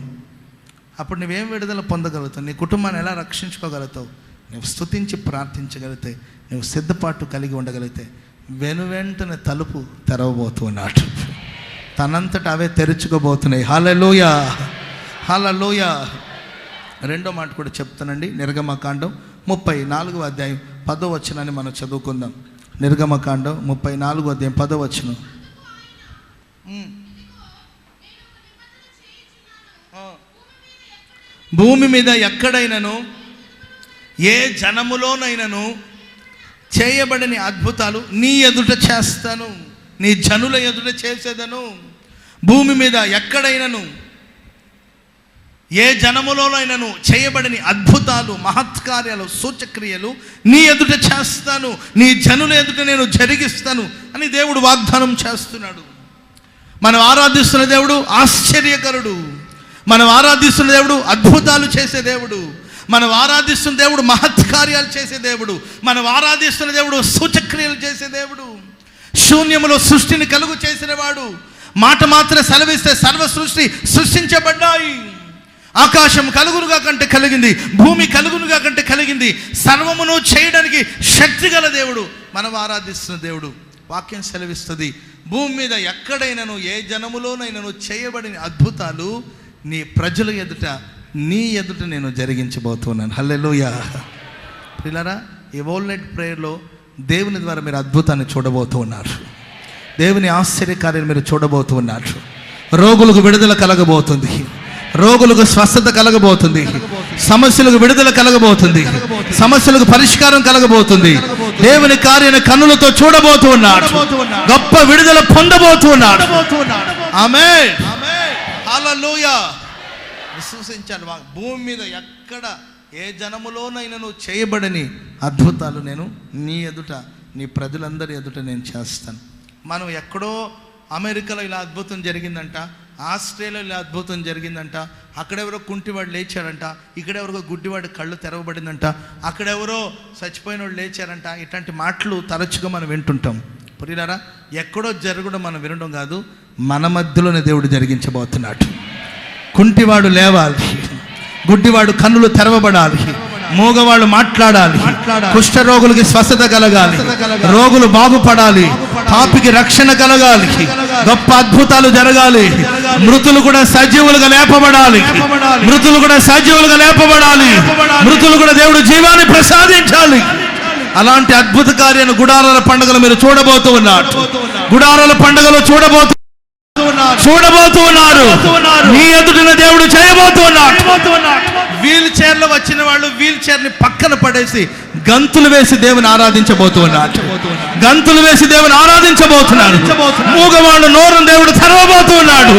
అప్పుడు నువ్వేం విడుదల పొందగలుగుతావు? నీ కుటుంబాన్ని ఎలా రక్షించుకోగలుగుతావు? నువ్వు స్తుతించి ప్రార్థించగలిగితే, నువ్వు సిద్ధపాటు కలిగి ఉండగలిగితే వెనువెంటనే తలుపు తెరవబోతున్నాడు. తనంతట అవే తెరుచుకోబోతున్నాయి. హల్లెలూయా, హల్లెలూయా. రెండో మాట కూడా చెప్తానండి. నిర్గమకాండం 34వ అధ్యాయం 10వ వచనాన్ని మనం చదువుకుందాం. నిర్గమకాండం 34వ అధ్యాయం 10వ వచనం. భూమి మీద ఎక్కడైనాను ఏ జనములోనైనాను చేయబడని అద్భుతాలు నీ ఎదుట చేస్తాను, నీ జనుల ఎదుట చేసేదను. భూమి మీద ఎక్కడైనాను ఏ జనములోనైనాను చేయబడని అద్భుతాలు, మహత్కార్యాలు, సూచక్రియలు నీ ఎదుట చేస్తాను, నీ జనుల ఎదుట నేను జరిగిస్తాను అని దేవుడు వాగ్దానం చేస్తున్నాడు. మనం ఆరాధిస్తున్న దేవుడు ఆశ్చర్యకరుడు. మనం ఆరాధిస్తున్న దేవుడు అద్భుతాలు చేసే దేవుడు. మనం ఆరాధిస్తున్న దేవుడు మహత్కార్యాలు చేసే దేవుడు. మనం ఆరాధిస్తున్న దేవుడు సూచక్రియలు చేసే దేవుడు. శూన్యములో సృష్టిని కలుగు చేసిన వాడు. మాట మాత్రం సెలవిస్తే సర్వ సృష్టి సృష్టించబడ్డాయి. ఆకాశం కలుగునుగా కంటే కలిగింది, భూమి కలుగునుగా కంటే కలిగింది. సర్వమును చేయడానికి శక్తి గల దేవుడు మనం ఆరాధిస్తున్న దేవుడు. వాక్యం సెలవిస్తుంది, భూమి మీద ఎక్కడైనాను ఏ జనములోనైనాను చేయబడిన అద్భుతాలు నీ ప్రజల ఎదుట, నీ ఎదుట నేను జరిగించబోతున్నాను. హల్లెలూయా. పిల్లరా, ఈ వోల్నెట్ ప్రేయర్లో దేవుని ద్వారా మీరు అద్భుతాన్ని చూడబోతూ ఉన్నారు. దేవుని ఆశ్చర్యకార్యాన్ని మీరు చూడబోతూ ఉన్నారు. రోగులకు విడుదల కలగబోతుంది, రోగులకు స్వస్థత కలగబోతుంది, సమస్యలకు విడుదల కలగబోతుంది, సమస్యలకు పరిష్కారం కలగబోతుంది. దేవుని కార్యాన్ని కన్నులతో చూడబోతూ ఉన్నాడు. గొప్ప విడుదల పొందబోతూ ఉన్నాడు. ఆమేన్, హల్లెలూయా. విశ్వసించాను. భూమి మీద ఎక్కడ ఏ జనములోనైనా చేయబడని అద్భుతాలు నేను నీ ఎదుట, నీ ప్రజలందరి ఎదుట నేను చేస్తాను. మనం ఎక్కడో అమెరికాలో ఇలా అద్భుతం జరిగిందంట, ఆస్ట్రేలియాలో ఇలా అద్భుతం జరిగిందంట, అక్కడెవరో కుంటివాడు లేచారంట, ఇక్కడెవరో గుడ్డివాడు కళ్ళు తెరవబడిందంట, అక్కడెవరో చచ్చిపోయిన వాళ్ళు లేచారంట. ఇట్లాంటి మాటలు తరచుగా మనం వింటుంటాం. పురిలారా, ఎక్కడో జరగడం మనం వినడం కాదు, మన మధ్యలోనే దేవుడు జరిగించబోతున్నాడు. కుంటివాడు లేవాలి, గుడ్డివాడు కన్నులు తెరవబడాలి, మూగవాళ్ళు మాట్లాడాలి, కుష్ఠరోగులకి స్వస్థత కలగాలి, రోగులు బాగుపడాలి, పాపికి రక్షణ కలగాలి, గొప్ప అద్భుతాలు జరగాలి, మృతులు కూడా సజీవులుగా లేపబడాలి, మృతులు కూడా సజీవులుగా లేపబడాలి, మృతులు కూడా దేవుడు జీవాన్ని ప్రసాదించాలి. అలాంటి అద్భుత కార్యాన్ని గుడారాల పండుగలు మీరు చూడబోతూ ఉన్నారు. గుడారాల పండుగలు చూడబోతున్నారు. నీ ఎదుటిన దేవుడు చేయబోతున్నాడు. వీల్ చైర్లో వచ్చిన వాళ్ళు వీల్ చైర్ని పక్కన పడేసి గంతులు వేసి దేవుని ఆరాధించబోతున్నారు. గంతులు వేసి దేవుని ఆరాధించబోతున్నారు. మూగవాళ్ళు నోరును దేవుడు తెరవబోతున్నాడు.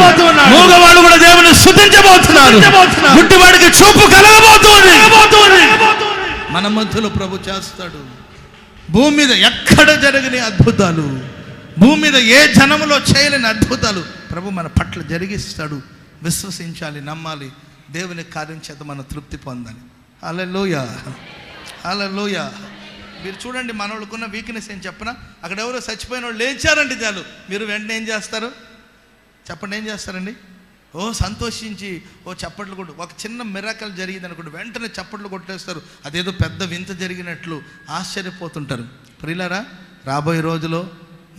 మూగవాళ్ళు కూడా దేవుని స్తుతించబోతున్నారు. గుడ్డివాడికి చూపు కలగబోతుంది. మన మధ్యలో ప్రభు చేస్తాడు. భూమి మీద ఎక్కడ జరగని అద్భుతాలు, భూమి మీద ఏ జనములో చేయలేని అద్భుతాలు ప్రభు మన పట్ల జరిగిస్తాడు. విశ్వసించాలి, నమ్మాలి. దేవుని కార్యం చేత మనం తృప్తి పొందాలి. హల్లెలూయా, హల్లెలూయా. మీరు చూడండి, మనోళ్ళకున్న వీక్నెస్ ఏం చెప్పనా, అక్కడ ఎవరో చచ్చిపోయిన వాళ్ళు లేచారండి చాలు, మీరు వెంటనే ఏం చేస్తారు చెప్పండి? ఏం చేస్తారండి? ఓ సంతోషించి ఓ చప్పట్లు కొట్టు. ఒక చిన్న మిరాకల్ జరిగింది అనుకోండి, వెంటనే చప్పట్లు కొట్టేస్తారు. అదేదో పెద్ద వింత జరిగినట్లు ఆశ్చర్యపోతుంటారు. ప్రియులారా, రాబోయే రోజులో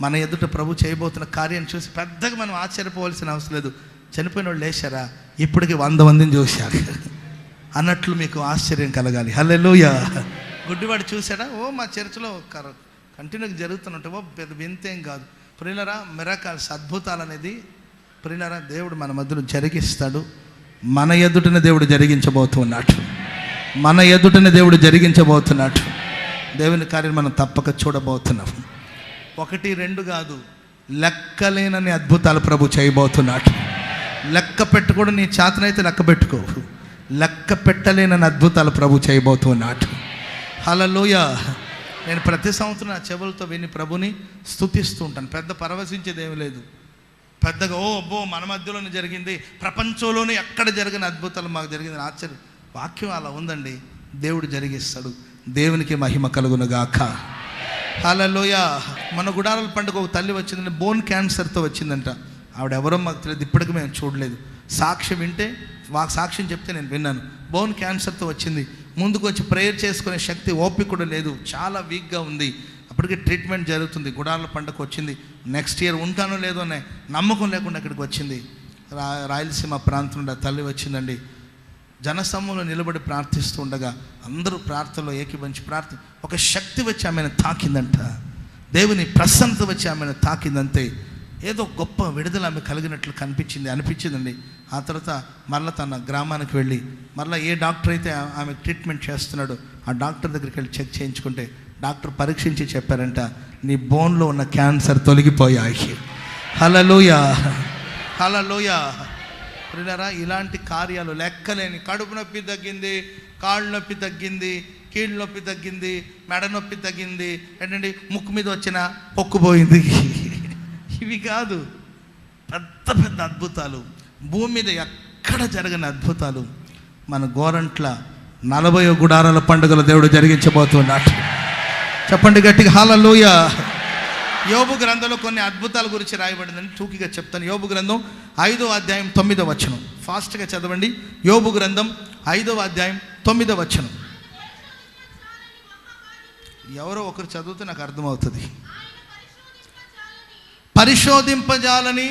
మన ఎదుట ప్రభు చేయబోతున్న కార్యం చూసి పెద్దగా మనం ఆశ్చర్యపోవాల్సిన అవసరం లేదు. చనిపోయిన వాళ్ళు లేచారా, ఇప్పటికి 100 మందిని చూశారు అన్నట్లు మీకు ఆశ్చర్యం కలగాలి. హల్లెలూయా. గుడ్డివాడు చూశాడా, ఓ మా చర్చిలో కంటిన్యూగా జరుగుతున్నట్టు, ఓ పెద్ద వింతేం కాదు. ప్రియులారా, మిరాకల్స్, అద్భుతాలు అనేది ప్రియులారా దేవుడు మన మధ్యలో జరిగిస్తాడు. మన ఎదుటనే దేవుడు జరిగించబోతున్నాడు. మన ఎదుటనే దేవుడు జరిగించబోతున్నాడు. దేవుని కార్యం మనం తప్పక చూడబోతున్నాం. 1, 2 కాదు, లెక్కలేనని అద్భుతాలు ప్రభు చేయబోతున్నాడు. లెక్క పెట్టుకోవడం నీ చేతనైతే లెక్క పెట్టుకో. లెక్క పెట్టలేనని అద్భుతాలు ప్రభు చేయబోతున్నాడు. హల్లెలూయా. నేను ప్రతి సంవత్సరం నా చెవులతో విని ప్రభుని స్తుతిస్తూ ఉంటాను. పెద్ద పరవశించేది ఏమీ లేదు. పెద్దగా ఓ అబ్బో మన మధ్యలోనే జరిగింది, ప్రపంచంలోనే ఎక్కడ జరిగిన అద్భుతాలు మాకు జరిగింది ఆశ్చర్యం. వాక్యం అలా ఉందండి. దేవుడు జరిగిస్తాడు. దేవునికి మహిమ కలుగునుగాక. హల్లెలూయా. మన గుడారాల పండుగ ఒక తల్లి వచ్చిందంటే బోన్ క్యాన్సర్తో వచ్చిందంట. ఆవిడ ఎవరో మాకు తెలియదు, ఇప్పటికీ మేము చూడలేదు. సాక్ష్యం వింటే సాక్ష్యం చెప్తే నేను విన్నాను. బోన్ క్యాన్సర్తో వచ్చింది. ముందుకు వచ్చి ప్రేయర్ చేసుకునే శక్తి ఓపిక కూడా లేదు, చాలా వీక్గా ఉంది. అప్పటికే ట్రీట్మెంట్ జరుగుతుంది. గుడారాల పండుగ వచ్చింది. నెక్స్ట్ ఇయర్ ఉంటానో లేదో అనే నమ్మకం లేకుండా ఇక్కడికి వచ్చింది. రాయలసీమ ప్రాంతం నుండి ఆ తల్లి వచ్చిందండి. జనసమూహంలో నిలబడి ప్రార్థిస్తూ ఉండగా అందరూ ప్రార్థనలో ఏకీభవించి ఒక శక్తి వచ్చి ఆమెను తాకిందంట. దేవుని ప్రసన్నత వచ్చి ఆమెను తాకిందంతే. ఏదో గొప్ప విడుదల ఆమె కలిగినట్లు అనిపించిందండి. ఆ తర్వాత మళ్ళీ తన గ్రామానికి వెళ్ళి మళ్ళీ ఏ డాక్టర్ అయితే ఆమె ట్రీట్మెంట్ చేస్తున్నాడో ఆ డాక్టర్ దగ్గరికి వెళ్ళి చెక్ చేయించుకుంటే డాక్టర్ పరీక్షించి చెప్పారంట, నీ బోన్లో ఉన్న క్యాన్సర్ తొలగిపోయాయి. హల్లెలూయా, హల్లెలూయా. ప్రియులారా, ఇలాంటి కార్యాలు లెక్కలేని. కడుపు నొప్పి తగ్గింది, కాళ్ళు నొప్పి తగ్గింది, కీళ్ళ నొప్పి తగ్గింది, మెడ నొప్పి తగ్గింది, ఏంటండి ముక్కు మీద వచ్చిన పొక్కుపోయింది. ఇవి కాదు, పెద్ద పెద్ద అద్భుతాలు, భూమి మీద ఎక్కడ జరగని అద్భుతాలు మన గోరంట్ల 40 గుడారాల పండుగల దేవుడు జరిగించబోతున్నాడు. చెప్పండి గట్టిగా హల్లెలూయా. యోబు గ్రంథంలో కొన్ని అద్భుతాల గురించి రాయబడిందని టూకీగా చెప్తాను. యోబు గ్రంథం 5వ అధ్యాయం 9వ వచనం. ఫాస్ట్గా చదవండి. యోబు గ్రంథం 5వ అధ్యాయం 9వ వచనం. ఎవరో ఒకరు చదివితే నాకు అర్థమవుతుంది. పరిశోధింపజాలని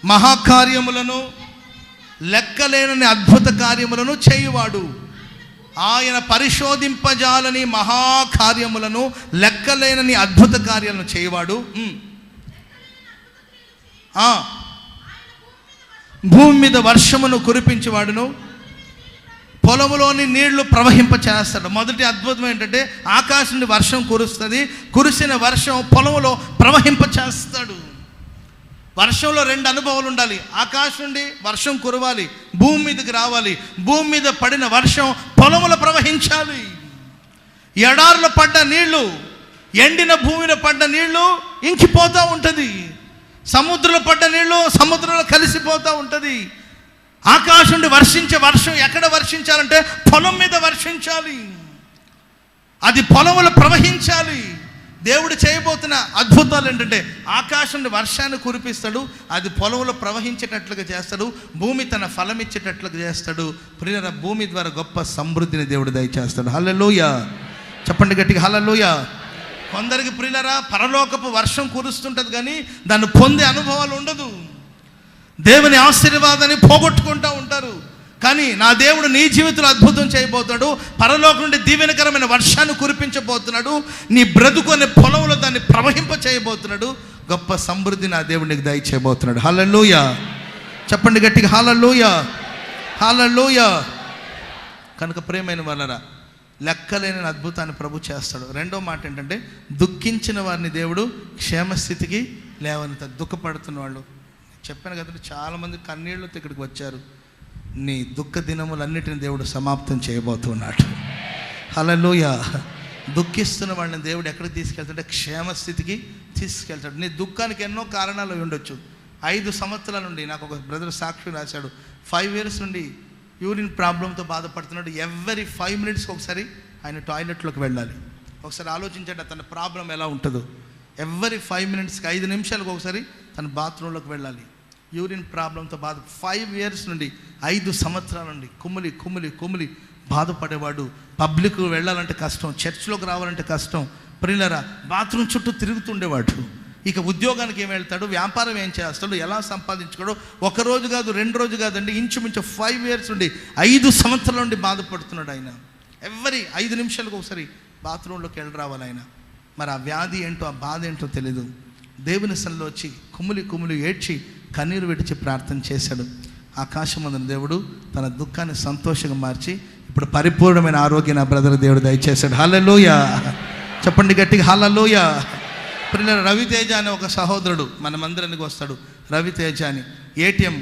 మహాకార్యములను, లెక్కలేనని అద్భుత కార్యములను చేయువాడు. ఆయన పరిశోధింపజాలని మహాకార్యములను, లెక్కలేనని అద్భుత కార్యాలను చేయవాడు. భూమి మీద వర్షమును కురిపించేవాడును, పొలములోని నీళ్లు ప్రవహింప చేస్తాడు. మొదటి అద్భుతం ఏంటంటే ఆకాశం నుండి వర్షం కురుస్తుంది. కురిసిన వర్షం పొలంలో ప్రవహింప చేస్తాడు. వర్షంలో 2 అనుభవాలు ఉండాలి. ఆకాశం నుండి వర్షం కురవాలి, భూమి మీదకి రావాలి. భూమి మీద పడిన వర్షం పొలములో ప్రవహించాలి. ఎడారులో పడ్డ నీళ్లు, ఎండిన భూమిలో పడ్డ నీళ్లు ఇంకిపోతూ ఉంటుంది. సముద్రంలో పడ్డ నీళ్లు సముద్రంలో కలిసిపోతూ ఉంటుంది. ఆకాశం నుండి వర్షించే వర్షం ఎక్కడ వర్షించాలంటే పొలం మీద వర్షించాలి. అది పొలంలో ప్రవహించాలి. దేవుడు చేయబోతున్న అద్భుతాలు ఏంటంటే ఆకాశం నుండి వర్షాన్ని కురిపిస్తాడు, అది పొలంలో ప్రవహించేటట్లుగా చేస్తాడు, భూమి తన ఫలం ఇచ్చేటట్లుగా చేస్తాడు. ప్రియులారా, భూమి ద్వారా గొప్ప సమృద్ధిని దేవుడు దయచేస్తాడు. హల్లెలూయా. చెప్పండి గట్టిగా హల్లెలూయా. కొందరికి ప్రియులారా పరలోకపు వర్షం కురుస్తుంటుంది, కానీ దాన్ని పొందే అనుభవాలు ఉండదు. దేవుని ఆశీర్వాదాన్ని పోగొట్టుకుంటూ ఉంటారు. కానీ నా దేవుడు నీ జీవితంలో అద్భుతం చేయబోతున్నాడు. పరలోకం నుండి దీవెనకరమైన వర్షాన్ని కురిపించబోతున్నాడు. నీ బ్రతుకు అనే పొలంలో దాన్ని ప్రవహింప చేయబోతున్నాడు. గొప్ప సమృద్ధి నా దేవుడు నీకు దయచేయబోతున్నాడు. హల్లెలూయా. చెప్పండి గట్టిగా హల్లెలూయా, హల్లెలూయా. కనుక ప్రియమైన వాళ్ళరా, లెక్కలేని అద్భుతాన్ని ప్రభు చేస్తాడు. రెండో మాట ఏంటంటే దుఃఖించిన వారిని దేవుడు క్షేమస్థితికి లేవనెత్తాడు. దుఃఖపడుతున్న వాళ్ళు, చెప్పాను కదండి, చాలామంది కన్నీళ్ళతో ఇక్కడికి వచ్చారు. నీ దుఃఖ దినములన్నిటిని దేవుడు సమాప్తం చేయబోతున్నాడు. హల్లెలూయా. దుఃఖిస్తున్న వాళ్ళని దేవుడు ఎక్కడికి తీసుకెళ్తాడంటే క్షేమస్థితికి తీసుకెళ్తాడు. నీ దుఃఖానికి ఎన్నో కారణాలు ఉండొచ్చు. 5 సంవత్సరాల నుండి నాకు ఒక బ్రదర్ సాక్షి రాశాడు. 5 years నుండి యూరిన్ ప్రాబ్లంతో బాధపడుతున్నాడు. ఎవ్రీ 5 minutesకి ఒకసారి ఆయన టాయిలెట్లోకి వెళ్ళాలి. ఒకసారి ఆలోచించండి తన ప్రాబ్లం ఎలా ఉంటుందో. ఎవ్రీ 5 minutesకి 5 నిమిషాలకు ఒకసారి తన బాత్రూంలోకి వెళ్ళాలి. యూరిన్ ప్రాబ్లంతో 5 years నుండి 5 సంవత్సరాల నుండి కుమిలి కుమిలి కుమిలి బాధపడేవాడు. పబ్లిక్ వెళ్ళాలంటే కష్టం, చర్చ్లోకి రావాలంటే కష్టం. ప్రియులారా, బాత్రూమ్ చుట్టూ తిరుగుతుండేవాడు. ఇక ఉద్యోగానికి ఏం వెళ్తాడు, వ్యాపారం ఏం చేస్తాడు, ఎలా సంపాదించుకోడు. 1 రోజు కాదు 2 రోజు కాదండి, ఇంచుమించు 5 years నుండి 5 సంవత్సరాల నుండి బాధపడుతున్నాడు ఆయన. ఎవ్రీ 5 నిమిషాలకు ఒకసారి బాత్రూంలోకి వెళ్ళి రావాలి ఆయన. మరి ఆ వ్యాధి ఏంటో, ఆ బాధ ఏంటో తెలీదు. దేవుని సన్నిధిలో వచ్చి కుమిలి కుమిలి ఏడ్చి కన్నీరు విడిచి ప్రార్థన చేశాడు. ఆకాశమందున దేవుడు తన దుఃఖాన్ని సంతోషంగా మార్చి ఇప్పుడు పరిపూర్ణమైన ఆరోగ్యం నా బ్రదర్ దేవుడు దయచేశాడు. హల్లెలూయా. చెప్పండి గట్టిగా హల్లెలూయా. ప్రియులారా, రవితేజ అనే ఒక సహోదరుడు మన మందిరానికి వస్తాడు. రవితేజ అని ఏటీఎం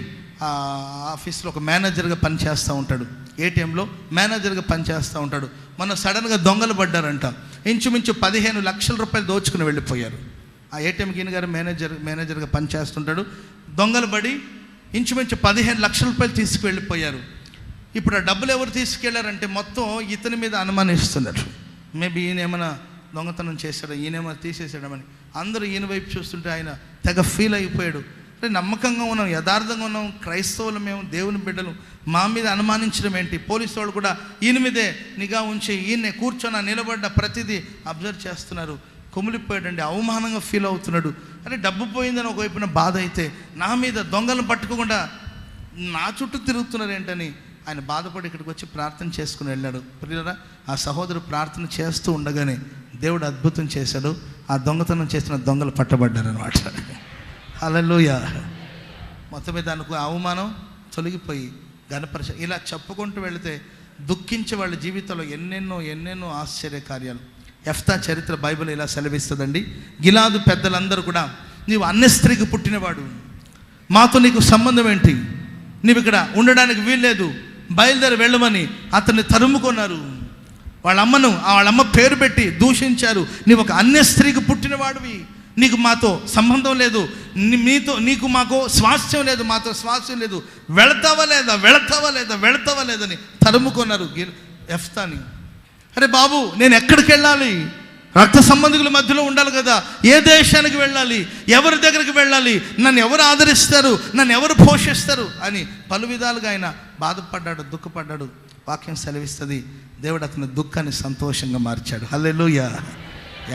ఆఫీస్లో ఒక మేనేజర్గా పనిచేస్తూ ఉంటాడు. ఏటీఎంలో మేనేజర్గా పనిచేస్తూ ఉంటాడు. మొన్న సడన్గా దొంగలు పడ్డారంట. ఇంచుమించు 15 లక్షల రూపాయలు దోచుకుని వెళ్ళిపోయారు. ఆ ఏటీఎం గిన్ గారు మేనేజర్గా పనిచేస్తుంటాడు. దొంగలు పడి ఇంచుమించు 15 లక్షల రూపాయలు తీసుకువెళ్ళిపోయారు. ఇప్పుడు ఆ డబ్బులు ఎవరు తీసుకెళ్లారంటే మొత్తం ఇతని మీద అనుమానిస్తున్నారు. మేబీ ఈయన ఏమైనా దొంగతనం చేశాడు, ఈయనేమో తీసేసాడమని అందరూ ఈయన వైపు చూస్తుంటే ఆయన తెగ ఫీల్ అయిపోయాడు. అంటే నమ్మకంగా ఉన్నాం, యథార్థంగా ఉన్నాం, క్రైస్తవులు మేము, దేవుని బిడ్డలు, మా మీద అనుమానించడం ఏంటి? పోలీసు వాళ్ళు కూడా ఈయన మీదే నిఘా ఉంచి ఈయన్నే కూర్చొని నిలబడ్డ ప్రతిదీ అబ్జర్వ్ చేస్తున్నారు. కుమిలిపోయాడండి, అవమానంగా ఫీల్ అవుతున్నాడు. అంటే డబ్బు పోయిందని ఒకవైపున బాధ అయితే, నా మీద దొంగలను పట్టుకోకుండా నా చుట్టూ తిరుగుతున్నారు ఏంటని ఆయన బాధపడి ఇక్కడికి వచ్చి ప్రార్థన చేసుకుని వెళ్ళాడు. ప్రియులారా, ఆ సహోదరు ప్రార్థన చేస్తూ ఉండగానే దేవుడు అద్భుతం చేశాడు. ఆ దొంగతనం చేసిన దొంగలు పట్టబడ్డారు అనమాట. హల్లెలూయా. మొత్తం మీద అనుకో అవమానం తొలగిపోయి ఘనపరిచ. ఇలా చెప్పుకుంటూ వెళితే దుఃఖించే వాళ్ళ జీవితంలో ఎన్నెన్నో ఆశ్చర్య కార్యాలు. యెఫ్తా చరిత్ర బైబిల్ ఇలా సెలవిస్తుందండి. గిలాదు పెద్దలందరూ కూడా, నీవు అన్య స్త్రీకి పుట్టినవాడు, మాతో నీకు సంబంధం ఏంటి, నీవు ఇక్కడ ఉండడానికి వీల్లేదు, బయలుదేరి వెళ్ళమని అతన్ని తరుముకున్నారు. వాళ్ళమ్మ పేరు పెట్టి దూషించారు. నీవు ఒక అన్య స్త్రీకి పుట్టినవాడివి, నీకు మాతో సంబంధం లేదు, నీకు మాకు స్వాస్థ్యం లేదు, మాతో స్వాస్థ్యం లేదు, వెళతావా లేదని తరుముకున్నారు యెఫ్తాని. అరే బాబు, నేను ఎక్కడికి వెళ్ళాలి? రక్త సంబంధికుల మధ్యలో ఉండాలి కదా, ఏ దేశానికి వెళ్ళాలి, ఎవరి దగ్గరికి వెళ్ళాలి, నన్ను ఎవరు ఆదరిస్తారు, నన్ను ఎవరు పోషిస్తారు అని పలు విధాలుగా ఆయన బాధపడ్డాడు, దుఃఖపడ్డాడు. వాక్యం సెలవిస్తుంది, దేవుడు అతని దుఃఖాన్ని సంతోషంగా మార్చాడు. హల్లెలూయా.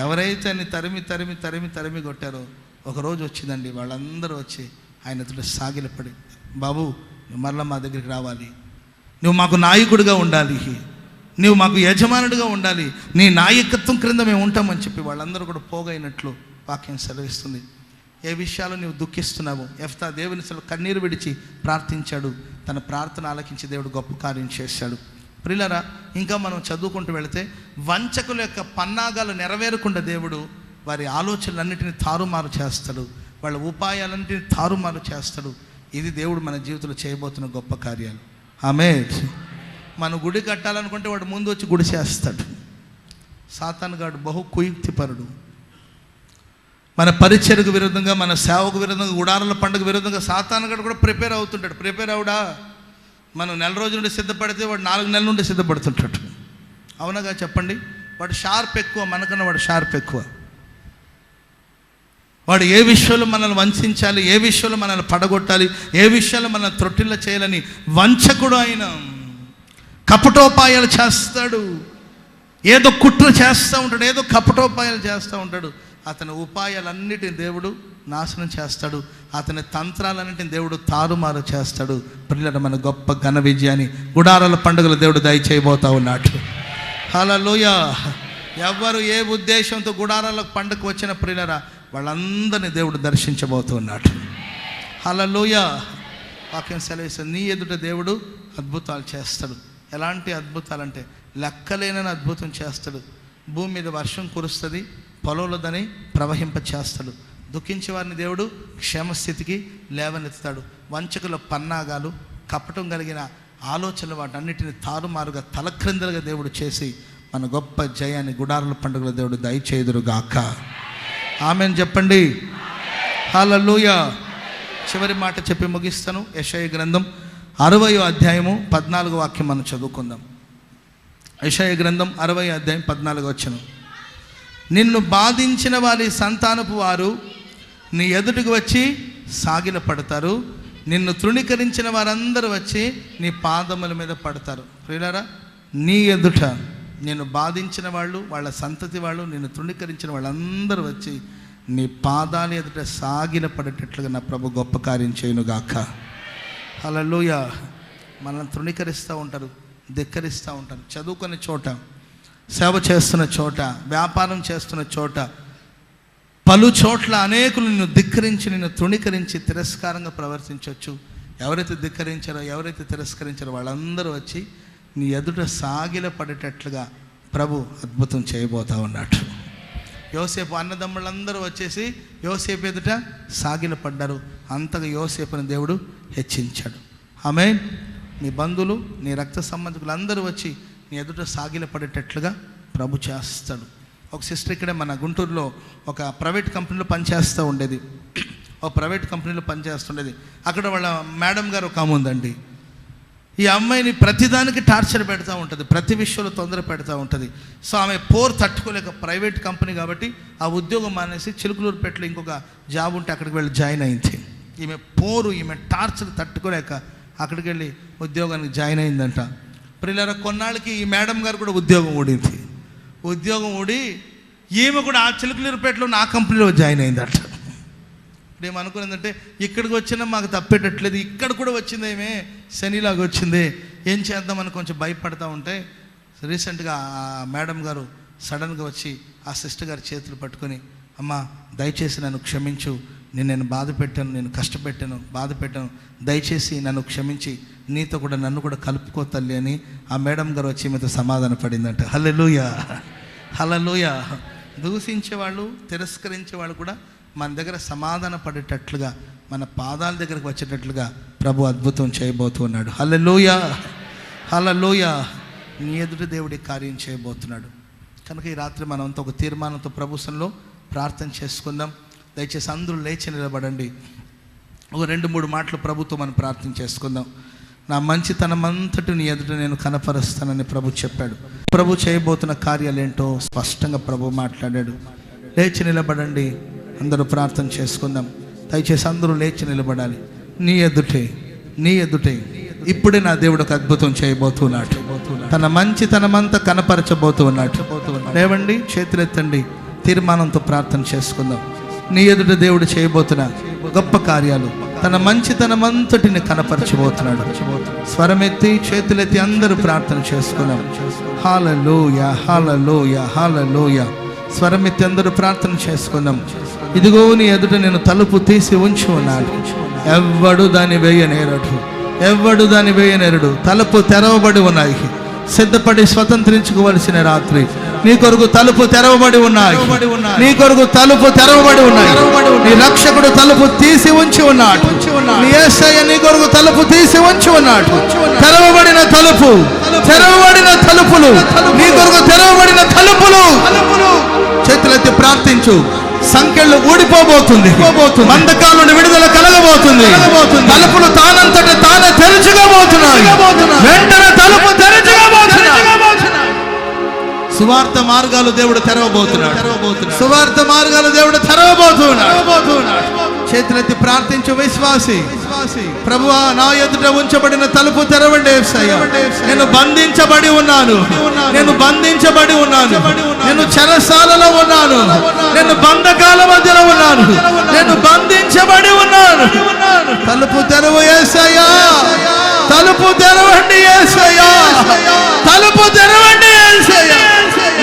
ఎవరైతే అని తరిమి కొట్టారో ఒకరోజు వచ్చిందండి, వాళ్ళందరూ వచ్చి ఆయనతో సాగిలపడి, బాబు నువ్వు మరలా మా దగ్గరికి రావాలి, నువ్వు మాకు నాయకుడిగా ఉండాలి, నువ్వు మాకు యజమానుడిగా ఉండాలి, నీ నాయకత్వం క్రింద మేము ఉంటామని చెప్పి వాళ్ళందరూ కూడా పోగైనట్లు వాక్యం సెలవిస్తుంది. ఏ విషయాలు నువ్వు దుఃఖిస్తున్నావు? యెఫ్తా దేవుని అసలు కన్నీరు విడిచి ప్రార్థించాడు. తన ప్రార్థన ఆలకించి దేవుడు గొప్ప కార్యం చేశాడు. ప్రియులారా, ఇంకా మనం చదువుకుంటూ వెళితే వంచకుల యొక్క పన్నాగాలు నెరవేరకుండా దేవుడు వారి ఆలోచనలన్నింటినీ తారుమారు చేస్తాడు, వాళ్ళ ఉపాయాలన్నింటినీ తారుమారు చేస్తాడు. ఇది దేవుడు మన జీవితంలో చేయబోతున్న గొప్ప కార్యాలు. ఆమేన్. మనం గుడి కట్టాలనుకుంటే వాడు ముందు వచ్చి గుడి చేస్తాడు. సాతానుగాడు బహు కుయుక్తిపరుడు. మన పరిచర్యకు విరుద్ధంగా, మన సేవకు విరుద్ధంగా, గుడారాల పండుగ విరుద్ధంగా సాతానుగాడు కూడా ప్రిపేర్ అవుతుంటాడు. ప్రిపేర్ అవుడా, మనం నెల రోజుల నుండి సిద్ధపడితే వాడు 4 నెలల నుండి సిద్ధపడుతుంటాడు. అవునగా చెప్పండి? వాడు షార్ప్ ఎక్కువ, మనకన్నా వాడు షార్ప్ ఎక్కువ. వాడు ఏ విషయంలో మనల్ని వంచాలి, ఏ విషయంలో మనల్ని పడగొట్టాలి, ఏ విషయంలో మనల్ని త్రొట్టిల్ల చేయాలని వంచకుడు ఆయన. కపటోపాయాలు చేస్తాడు, ఏదో కుట్ర చేస్తూ ఉంటాడు, ఏదో కపటోపాయాలు చేస్తూ ఉంటాడు. అతని ఉపాయాలన్నిటిని దేవుడు నాశనం చేస్తాడు, అతని తంత్రాలన్నింటిని దేవుడు తారుమారు చేస్తాడు. ప్రియులారా, మన గొప్ప ఘన విజయాన్ని గుడారాల పండుగలు దేవుడు దయచేయబోతా ఉన్నాడు. హల్లెలూయా. ఎవరు ఏ ఉద్దేశంతో గుడారాల పండుగకు వచ్చిన ప్రియులారా, వాళ్ళందరినీ దేవుడు దర్శించబోతున్నాడు. హల్లెలూయా. వాక్యం సెలవిస్తుంది, నీ ఎదుట దేవుడు అద్భుతాలు చేస్తాడు. ఎలాంటి అద్భుతాలంటే లెక్కలేనని అద్భుతం చేస్తాడు. భూమి మీద వర్షం కురుస్తుంది, పొలంలో దాన్ని ప్రవహింప చేస్తాడు. దుఃఖించే వారిని దేవుడు క్షేమస్థితికి లేవనెత్తుతాడు. వంచకుల పన్నాగాలు, కపటం కలిగిన ఆలోచనలు, వాటన్నిటిని తారుమారుగా తలక్రిందలుగా దేవుడు చేసి మన గొప్ప జయాన్ని గుడారాల పండుగల దేవుడు దయచేయుదురుగాక. ఆమేన్ చెప్పండి. హల్లెలూయా. చివరి మాట చెప్పి ముగిస్తాను. యెషయా గ్రంథం 60వ అధ్యాయము 14వ వాక్యం మనం చదువుకుందాం. యెషయా గ్రంథం 60వ అధ్యాయం 14వ వచనం. నిన్ను బాధించిన వారి సంతానపు వారు నీ ఎదుటికి వచ్చి సాగిల పడతారు, నిన్ను తృణీకరించిన వారందరూ వచ్చి నీ పాదముల మీద పడతారు. ప్రియులారా, నీ ఎదుట నిన్ను బాధించిన వాళ్ళు, వాళ్ళ సంతతి వాళ్ళు, నిన్ను తృణీకరించిన వాళ్ళందరూ వచ్చి నీ పాదాల ఎదుట సాగిల పడేటట్లుగా నా ప్రభు గొప్ప కార్యం చేయునుగాక. హల్లెలూయా. మనల్ని తృణీకరిస్తూ ఉంటారు, ధిక్కరిస్తూ ఉంటారు. చదువుకునే చోట, సేవ చేస్తున్న చోట, వ్యాపారం చేస్తున్న చోట, పలు చోట్ల అనేకులు నిన్ను ధిక్కరించి, నిన్ను తృణీకరించి తిరస్కారంగా ప్రవర్తించవచ్చు. ఎవరైతే ధిక్కరించారో, ఎవరైతే తిరస్కరించారో వాళ్ళందరూ వచ్చి నీ ఎదుట సాగిల పడేటట్లుగా ప్రభు అద్భుతం చేయబోతా ఉన్నాడు. యోసేపు అన్నదమ్ములందరూ వచ్చేసి యోసేపు ఎదుట సాగిల పడ్డారు. అంతగా యోసేపుని దేవుడు హెచ్చించాడు. ఆమేన్. నీ బంధువులు, నీ రక్త సంబంధికులు అందరూ వచ్చి నీ ఎదుట సాగిల పడేటట్లుగా ప్రభు చేస్తాడు. ఒక సిస్టర్ ఇక్కడే మన గుంటూరులో ఒక ప్రైవేట్ కంపెనీలో పనిచేస్తూ ఉండేది. అక్కడ వాళ్ళ మేడం గారు ఒక ఆమె ఉందండి. ఈ అమ్మాయిని ప్రతిదానికి టార్చర్ పెడతా ఉంటుంది, ప్రతి విషయంలో తొందర పెడతా ఉంటుంది. సో ఆమె పోర్ తట్టుకోలేక, ప్రైవేట్ కంపెనీ కాబట్టి ఆ ఉద్యోగం మానేసి చిలుకలూరుపేటలో ఇంకొక జాబ్ ఉంటే అక్కడికి వెళ్ళి జాయిన్ అయింది. ఈమె పోరు, ఈమె టార్చర్ తట్టుకోలేక అక్కడికి వెళ్ళి ఉద్యోగానికి జాయిన్ అయిందంట. ప్రియులారా, కొన్నాళ్ళకి ఈ మేడం గారు కూడా ఉద్యోగం ఊడింది. ఉద్యోగం ఊడి ఈమె కూడా ఆ చిలుకలూరుపేటలో నా కంపెనీలో జాయిన్ అయిందట. ఇప్పుడు ఏమనుకున్నదంటే, ఇక్కడికి వచ్చినా మాకు తప్పేటట్లేదు, ఇక్కడ కూడా వచ్చింది, ఏమే శనిలాగా వచ్చింది, ఏం చేద్దామని కొంచెం భయపడతా ఉంటే రీసెంట్గా ఆ మేడం గారు సడన్గా వచ్చి ఆ సిస్టర్ గారి చేతులు పట్టుకొని, అమ్మ దయచేసి నన్ను క్షమించు, నేను బాధ పెట్టాను, నేను కష్టపెట్టాను, బాధ పెట్టాను, దయచేసి నన్ను క్షమించి నీతో కూడా నన్ను కూడా కలుపుకో తల్లి అని ఆ మేడం గారు వచ్చి మీతో సమాధాన పడిందంట. హల్లెలూయా, హల్లెలూయా. దూషించేవాళ్ళు, తిరస్కరించేవాళ్ళు కూడా మన దగ్గర సమాధాన పడేటట్లుగా, మన పాదాల దగ్గరకు వచ్చేటట్లుగా ప్రభు అద్భుతం చేయబోతున్నాడు. హల్లెలూయా, హల్లెలూయా. నీ ఎదుటి దేవుడి కార్యం చేయబోతున్నాడు. కనుక ఈ రాత్రి మనంతా ఒక తీర్మానంతో ప్రభుత్వంలో ప్రార్థన చేసుకుందాం. దయచేసి అందరూ లేచి నిలబడండి. ఒక 2-3 మాటలు ప్రభుతో మనం ప్రార్థన చేసుకుందాం. నా మంచితనం అంతటి నీ ఎదుట నేను కనపరుస్తానని ప్రభు చెప్పాడు. ప్రభు చేయబోతున్న కార్యాలేంటో స్పష్టంగా ప్రభు మాట్లాడాడు. లేచి నిలబడండి, అందరూ ప్రార్థన చేసుకుందాం. దయచేసి అందరూ లేచి నిలబడాలి. నీ ఎదుటే ఇప్పుడే నా దేవుడు ఒక అద్భుతం చేయబోతున్నాడు. తన మంచితనమంతా కనపరచబోతున్నాడు. లేవండి, చేతులెత్తండి, తీర్మానంతో ప్రార్థన చేసుకుందాం. నీ ఎదుట దేవుడు చేయబోతున్న గొప్ప కార్యాలు, తన మంచితనమంతటిని కనపరచబోతున్నాడు. స్వరమెత్తి, చేతులెత్తి అందరూ ప్రార్థన చేసుకున్నాం. హల్లెలూయా, హల్లెలూయా, హల్లెలూయా. స్వరమెత్తి అందరూ ప్రార్థన చేసుకుందాం. ఇదిగో నీ ఎదుట నేను తలుపు తీసి ఉంచి ఉన్నాను, ఎవ్వడు దాన్ని వేయనేరడు. తలుపు తెరవబడి ఉన్నాయి. సిద్ధపడి స్వతంత్రించుకోవలసిన రాత్రి. నీ కొరకు తలుపు తెరవబడి ఉన్నాయి. నీ కొరకు తలుపు తెరవబడి ఉన్నాయి. నీ రక్షకుడు తలుపు తీసి ఉంచి ఉన్నాడు. నీ యేసయ్య నీ కొరకు తలుపు తీసి ఉంచి ఉన్నాడు. తెరవబడిన తలుపులు, నీ కొరకు తెరవబడిన తలుపులు. చేతులెత్తి ప్రార్థించు. సంఖ్యలు ఊడిపోబోతుంది. బంధకాల నుండి విడుదల కలగబోతుంది. తలుపులు తానంతట తానే తెరుచుకోబోతున్నాయి. వెంటనే తలుపు తెరుచుకోబోతున్నాయి. సువార్త మార్గాలు దేవుడు తెరవబోతున్నాడు. చేతులెత్తి ప్రార్థించు విశ్వాసి. ప్రభువా, నా ఎదుట ఉంచబడిన తలుపు తెరవండి యేసయ్యా. నేను బంధించబడి ఉన్నాను. నేను చెరసాలలో ఉన్నాను. నేను బంధకాల మధ్యలో ఉన్నాను. నేను బంధించబడి ఉన్నాను. తలుపు తెరవు యేసయ్యా. తలుపు తెరవండి యేసయ్యా. తలుపు తెరవండి యేసయ్యా.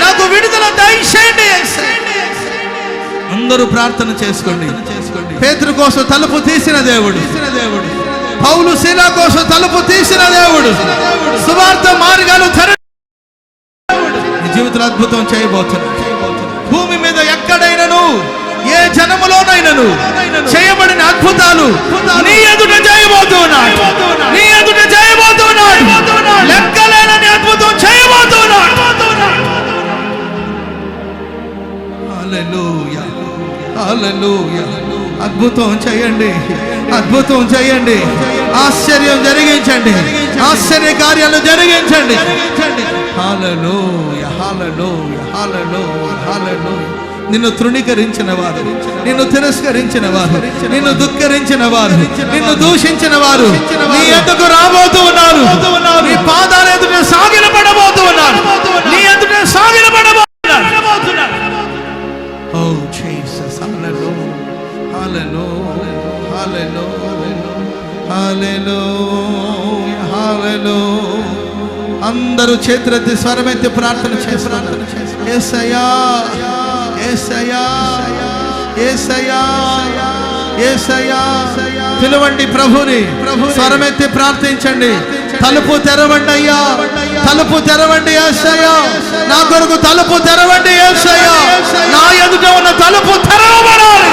నాకు విడుదల దయచేయండి యేసయ్యా. అందరూ ప్రార్థన చేసుకోండి. పేతురు కోసం తలుపు తీసిన దేవుడు, పౌలు శీల కోసం తలుపు తీసిన దేవుడు, సువార్త మార్గాలు నీ జీవితంలో అద్భుతం చేయబోతున్నాడు. భూమి మీద ఎక్కడైనను, ఏ జనములోనైనను చేయబడిన అద్భుతాలు నీ ఎదుట చేయబోతున్నాడు. లెక్కలేనని అద్భుతం చేయబోతున్నాడు. హల్లెలూయా, హల్లెలూయా. అద్భుతం చేయండి, ఆశ్చర్యం జరిగించండి, ఆశ్చర్య కార్యాలు జరిగించండి. హల్లెలూయా, హల్లెలూయా, హల్లెలూయా, హల్లెలూయా. నిన్ను తృణీకరించిన వారు, నిన్ను తిరస్కరించిన వారు, నిన్ను దుఃఖరించిన వారు, నిన్ను దూషించిన వారు నీ ఎదుకు రాబోతూ ఉన్నారు. నీ పాదాల ఎదుట సాగిలపడబోతూ ఉన్నారు. నీ ఎదుట సాగిలపడబోతున్నారు. ఓ జీసస్, హల్లెలూయా, హల్లెలూయా, హల్లెలూయా, హల్లెలూయా. అందరూ చేతులెత్తి స్వరమెత్తి ప్రార్థన చేస్తున్నారు. యేసయ్యా, యేసయ్యా, యేసయ్యా, యేసయ్యా. పిలవండి ప్రభుని. స్వరమెత్తి ప్రార్థించండి. తలుపు తెరవండి అయ్యా, తలుపు తెరవండి యేసయ్యా. నా కొరకు తలుపు తెరవండి యేసయ్యా. నా ఎదుట ఉన్న తలుపు తెరవబడాలి,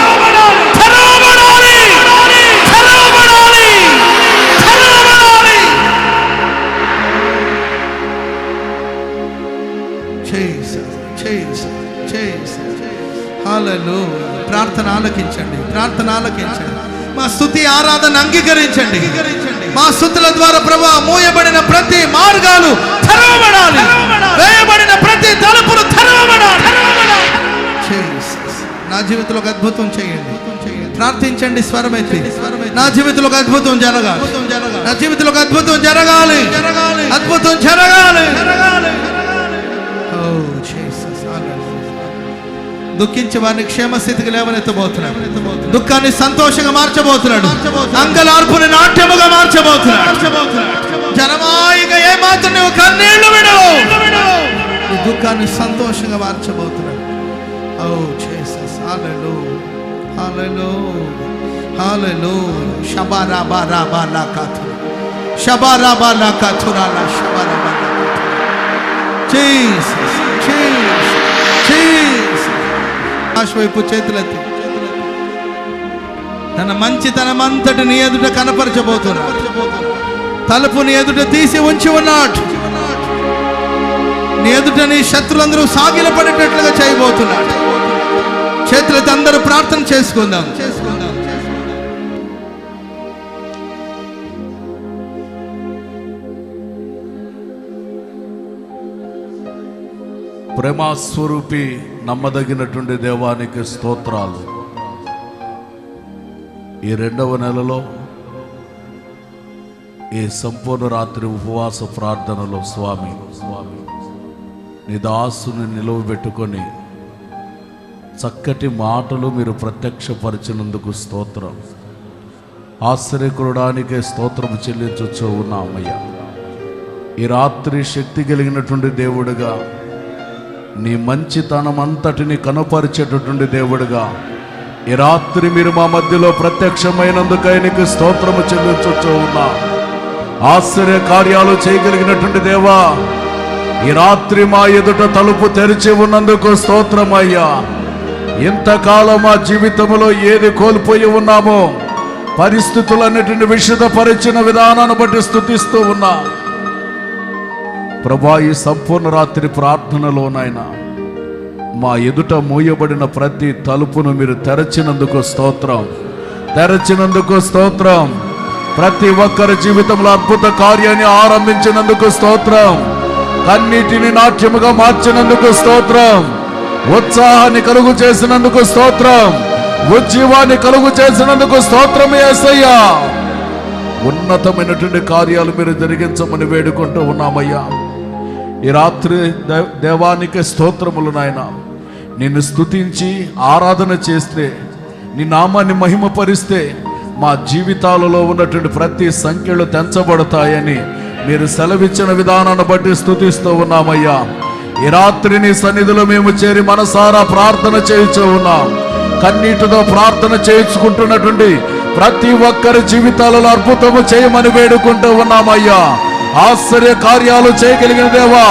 తెరవబడాలి, తెరవబడాలి, తెరవబడాలి. Jesus, Jesus, Jesus. హల్లెలూయా. ప్రార్థన ఆలకించండి. మా స్తుతి ఆరాధన అంగీకరించండి. మా స్తుతుల ద్వారా ప్రభా మూయబడిన ప్రతి మార్గాలు తెరవబడాలి, వేయబడిన ప్రతి తలుపులు తెరవబడాలి. నా జీవితంలో ఒక అద్భుతం చేయండి. ప్రార్థించండి స్వరమెత్తి. నా జీవితంలో ఒక అద్భుతం జరగాలి, నా జీవితంలో ఒక అద్భుతం జరగాలి, అద్భుతం జరగాలి. దుఃఖించే వారిని క్షేమస్థితికి లేవనెత్తబోతున్నాడు. దుఃఖాన్ని సంతోషంగా మార్చబోతున్నాడు. అంగలార్పుని నాట్యముగా మార్చబోతున్నాడు. జనమాయిక ఏమాత్రం నువ్వు కన్నీళ్లు విడవు, ఈ దుఃఖాన్ని సంతోషంగా మార్చబోతున్నాడు. ఓ జీసస్, హల్లెలూయా, హల్లెలూయా, హల్లెలూయా. షబారాబారాబాలాకాతు, షబారాబాలాకాతురాలా, షబారాబాలాకాతు. Jesus, Jesus, Jesus. వైపు చేతులెత్తి తన మంచితనమంతటి నీ ఎదుట కనపరచబోతున్నాడు. తలుపు నీ ఎదుట తీసి ఉంచి ఉన్నాడు. నీ ఎదుట నీ శత్రులందరూ సాగిలపడేటట్లుగా చేయబోతున్నాడు. చేతులెత్తి అందరూ ప్రార్థన చేసుకుందాం. ప్రేమస్వరూపి నమ్మదగినటువంటి దేవానికి స్తోత్రాలు. ఈ 2వ నెలలో ఈ సంపూర్ణ రాత్రి ఉపవాస ప్రార్థనలో స్వామి నీ దాసుని నిలువబెట్టుకొని చక్కటి మాటలు మీరు ప్రత్యక్షపరిచినందుకు స్తోత్రం. ఆశ్చర్యకరుడానికే స్తోత్రం చెల్లించొచ్చు ఉన్నామయ్యా. ఈ రాత్రి శక్తి కలిగినటువంటి దేవుడుగా, నీ మంచితనం అంతటిని కనపరిచేటటువంటి దేవుడుగా ఈ రాత్రి మీరు మా మధ్యలో ప్రత్యక్షమైనందుకై నీకు స్తోత్రము చెల్లించొచ్చు ఉన్నా. ఆశ్చర్య కార్యాలు చేయగలిగినటువంటి దేవా, ఈ రాత్రి మా ఎదుట తలుపు తెరిచి ఉన్నందుకు స్తోత్రమయ్యా. ఇంతకాలం మా జీవితంలో ఏది కోల్పోయి ఉన్నామో పరిస్థితులన్నిటిని విషదపరిచిన విధానాన్ని బట్టి స్తుతిస్తూ ఉన్నా ప్రభా. ఈ సంపూర్ణ రాత్రి ప్రార్థనలోనైనా మా ఎదుట మూయబడిన ప్రతి తలుపును మీరు తెరచినందుకు స్తోత్రం, తెరచినందుకు స్తోత్రం. ప్రతి ఒక్కరి జీవితంలో అద్భుత కార్యాన్ని ఆరంభించినందుకు స్తోత్రం. కన్నీటిని నాట్యముగా మార్చినందుకు స్తోత్రం. ఉత్సాహాన్ని కలుగు చేసినందుకు స్తోత్రం. ఉజ్జీవాన్ని కలుగు చేసినందుకు స్తోత్రం యేసయ్యా. ఉన్నతమైనటువంటి కార్యాలు మీరు జరిగించమని వేడుకుంటూ ఉన్నామయ్యా. ఈ రాత్రి దేవానికి స్తోత్రములు నాయన. నిన్ను స్తుతించి ఆరాధన చేస్తే, నీ నామాన్ని మహిమపరిస్తే మా జీవితాలలో ఉన్నటువంటి ప్రతి సంఖ్యలు తెంచబడతాయని మీరు సెలవిచ్చిన విధానాన్ని బట్టి స్తుతిస్తూ ఉన్నామయ్యా. ఈ రాత్రి నీ సన్నిధిలో మేము చేరి మనసారా ప్రార్థన చేయించు ఉన్నాం. కన్నీటితో ప్రార్థన చేయించుకుంటున్నటువంటి ప్రతి ఒక్కరి జీవితాలలో అద్భుతము చేయమని వేడుకుంటూ ఉన్నామయ్యా. ఆశ్చర్య కార్యాలు చేయగలిగిన దేవా,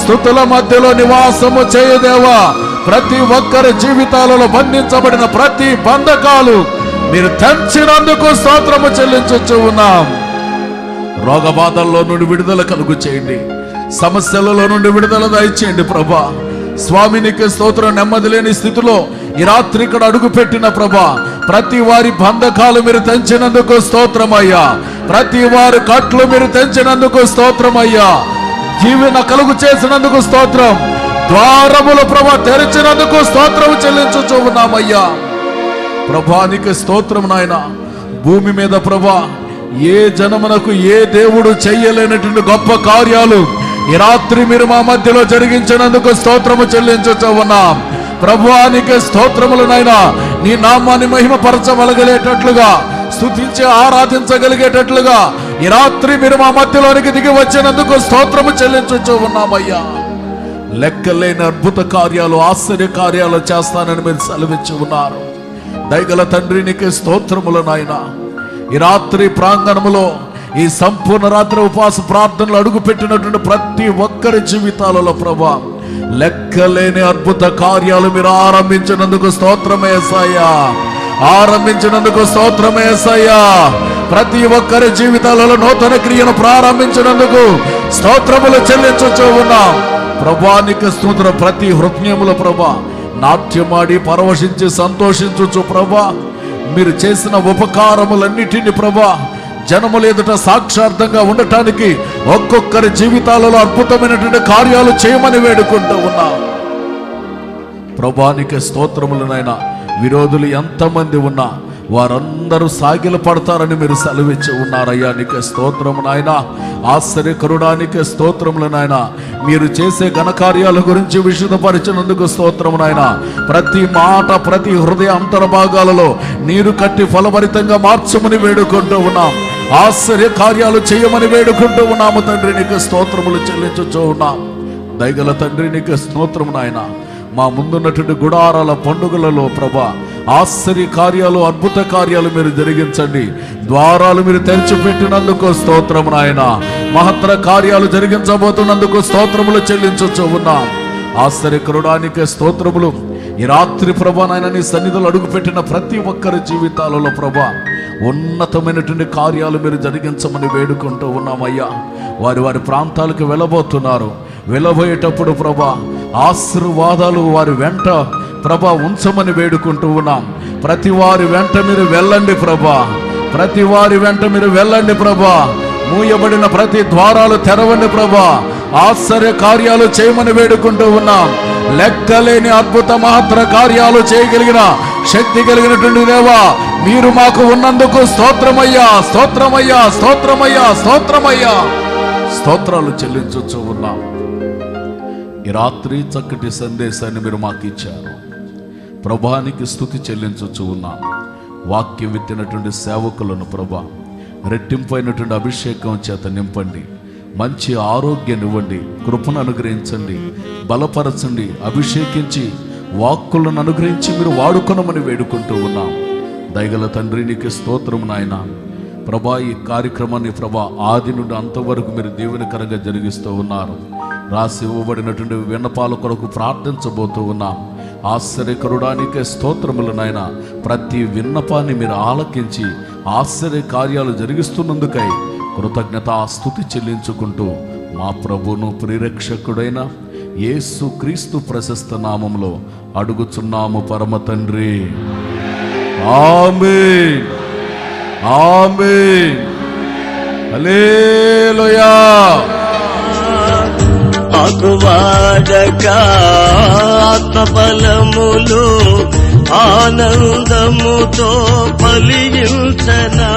స్తుతుల మధ్యలో నివాసము చేయదేవా, ప్రతి ఒక్కరి జీవితాలలో బంధించబడిన ప్రతి బంధకాలు మీరు తెంచినందుకు స్తోత్రము చెల్లించొచ్చు ఉన్నాం. రోగబాధల్లో నుండి విడుదల కలుగు చేయండి, సమస్యలలో నుండి విడుదల దయచేయండి ప్రభా. స్వామినికి స్తోత్రం. నెమ్మది లేని స్థితిలో ఈ రాత్రి ఇక్కడ అడుగు పెట్టిన ప్రభా, ప్రతి వారి బంధకాలు మీరు తెంచినందుకు స్తోత్రమయ్యా. ప్రతి వారి కట్లు మీరు తెంచినందుకు స్తోత్రమయ్యా. జీవన కలుగు చేసినందుకు స్తోత్రం. ద్వారములు ప్రభా తెరిచినందుకు స్తోత్రం చెల్లించుచూ ఉన్నామయ్యా. ప్రభానికి స్తోత్రం నాయన. భూమి మీద ప్రభా ఏ జనమునకు ఏ దేవుడు చెయ్యలేనటువంటి గొప్ప కార్యాలు ఈ రాత్రి మీరు మా మధ్యలో జరిగించినందుకు స్తోత్రము చెల్లించుచూ ఉన్నాం. ప్రభువానికి స్తోత్రములు నాయనా. నీ నామాన్ని మహిమపరచగలిగేటట్లుగా, స్తుతించి ఆరాధించగలిగేటట్లుగా ఈ రాత్రి మీరు మా మధ్యలోనికి దిగి వచ్చినందుకు స్తోత్రము చెల్లించుచూ ఉన్నామయ్యా. లెక్కలేని అద్భుత కార్యాలు, ఆశ్చర్య కార్యాలు చేస్తానని మీరు సెలవిచ్చి ఉన్నారు. దయగల తండ్రి నీకే స్తోత్రములు నాయన. ఈ రాత్రి ప్రాంగణములో ఈ సంపూర్ణ రాత్రి ఉపవాస ప్రార్థనలు అడుగు పెట్టినటువంటి ప్రతి ఒక్కరి జీవితాలలో ప్రభా లెక్కలేని అద్భుత కార్యాలు మీరు ఆరంభించినందుకు స్తోత్రమే యేసయ్యా. ఆరంభించినందుకు స్తోత్రమే యేసయ్యా. ప్రతి ఒక్కరి జీవితాలలో నూతన క్రియను ప్రారంభించినందుకు స్తోత్రములు చెల్లించుచూ ఉన్నాం. ప్రభానికి స్తోత్రం. ప్రతి హృదయముల ప్రభా నాట్యమాడి పరవశించి సంతోషించుచు ప్రభా మీరు చేసిన ఉపకారములన్నిటిని ప్రభా జనముల ఎదుట సాక్షార్థంగా ఉండటానికి ఒక్కొక్కరి జీవితాలలో అద్భుతమైనటువంటి కార్యాలు చేయమని వేడుకుంటూ ఉన్నా. ప్రభానికి స్తోత్రములనైనా. విరోధులు ఎంతమంది ఉన్నా వారందరూ సాగిల పడతారని మీరు సెలవిచ్చి ఉన్నారయ్యా. నీకే స్తోత్రము నాయన. ఆశ్చర్యకరుడానికి స్తోత్రములు నాయన. మీరు చేసే ఘనకార్యాల గురించి విశదపరిచినందుకు స్తోత్రము నాయన. ప్రతి మాట, ప్రతి హృదయ అంతర్భాగాలలో నీరు కట్టి ఫలభరితంగా మార్చమని వేడుకుంటూ ఉన్నాం. ఆశ్చర్య కార్యాలు చేయమని వేడుకుంటూ ఉన్నాము తండ్రి. నీకు స్తోత్రములు చెల్లించుచూ ఉన్నాం. దయగల తండ్రి నీకు స్తోత్రము నాయన. మా ముందున్నటువంటి గుడారాల పండుగలలో ప్రభా ఆశ్చర్య కార్యాలు, అద్భుత కార్యాలు మీరు జరిగించండి. ద్వారాలు మీరు తెరిచిపెట్టినందుకు స్తోత్రము నాయన. మహత్తర కార్యాలు జరిగించబోతున్నందుకు స్తోత్రములు చెల్లించొచ్చు ఉన్నాం. ఆశ్చర్యకరుడానికి స్తోత్రములు. ఈ రాత్రి ప్రభా నాయన నీ సన్నిధిలో అడుగుపెట్టిన ప్రతి ఒక్కరి జీవితాలలో ప్రభా ఉన్నతమైనటువంటి కార్యాలు మీరు జరిగించమని వేడుకుంటూ ఉన్నామయ్యా. వారి వారి ప్రాంతాలకు వెళ్ళబోతున్నారు. వెళ్ళబోయేటప్పుడు ప్రభా ఆశీర్వాదాలు వారి వెంట ప్రభా ఉంచమని వేడుకుంటూ ఉన్నాం. ప్రతి వారి వెంట మీరు వెళ్ళండి ప్రభా. ప్రతి వారి వెంట మీరు వెళ్ళండి ప్రభా. మూయబడిన ప్రతి ద్వారాలు తెరవండి ప్రభా. ఆశ్చర్య కార్యాలు చేయమని వేడుకుంటూ ఉన్నాం. లెక్కలేని అద్భుత మహత్తర కార్యాలు చేయగలిగిన శక్తి కలిగినటువంటి దేవా, మీరు మాకు ఉన్నందుకు స్తోత్రమయ్యా, స్తోత్రమయ్యా, స్తోత్రమయ్యా, స్తోత్రమయ్యా. స్తోత్రాలు చెల్లించొచ్చు ఉన్నాం. ఈ రాత్రి చక్కటి సందేశాన్ని మీరు మాకు ఇచ్చారు. ప్రభానికి స్తుతి చెల్లించొచ్చు ఉన్నాం. వాక్యం విత్తినటువంటి సేవకులను ప్రభా రెట్టింపైనటువంటి అభిషేకం చేత నింపండి. మంచి ఆరోగ్యాన్ని ఇవ్వండి. కృపను అనుగ్రహించండి, బలపరచండి, అభిషేకించి వాక్కులను అనుగ్రహించి మీరు వాడుకొనమని వేడుకుంటూ ఉన్నాం. దయగల తండ్రి నీకు స్తోత్రం నాయన. ప్రభా ఈ కార్యక్రమాన్ని ప్రభా ఆది నుండి అంతవరకు మీరు దీవెనకరంగా జరిగిస్తూ ఉన్నారు. రాసి ఇవ్వబడినటువంటి విన్నపాల కొరకు ప్రార్థించబోతూ ఉన్నాం. ఆశ్చర్యకరుడానికే స్తోత్రములు నాయన. ప్రతి విన్నపాన్ని మీరు ఆలకించి ఆశ్చర్య కార్యాలు జరిగిస్తున్నందుకై కృతజ్ఞత స్తుతి చెల్లించుకుంటూ మా ప్రభువును ప్రియరక్షకుడైన యేసు క్రీస్తు ప్రశస్త నామములో అడుగుచున్నాము పరమ తండ్రి. ఆమేన్, ఆమేన్, హల్లెలూయా. ఆకువాడక ఆత్మబలములు ఆనందముతో ఫలించనా.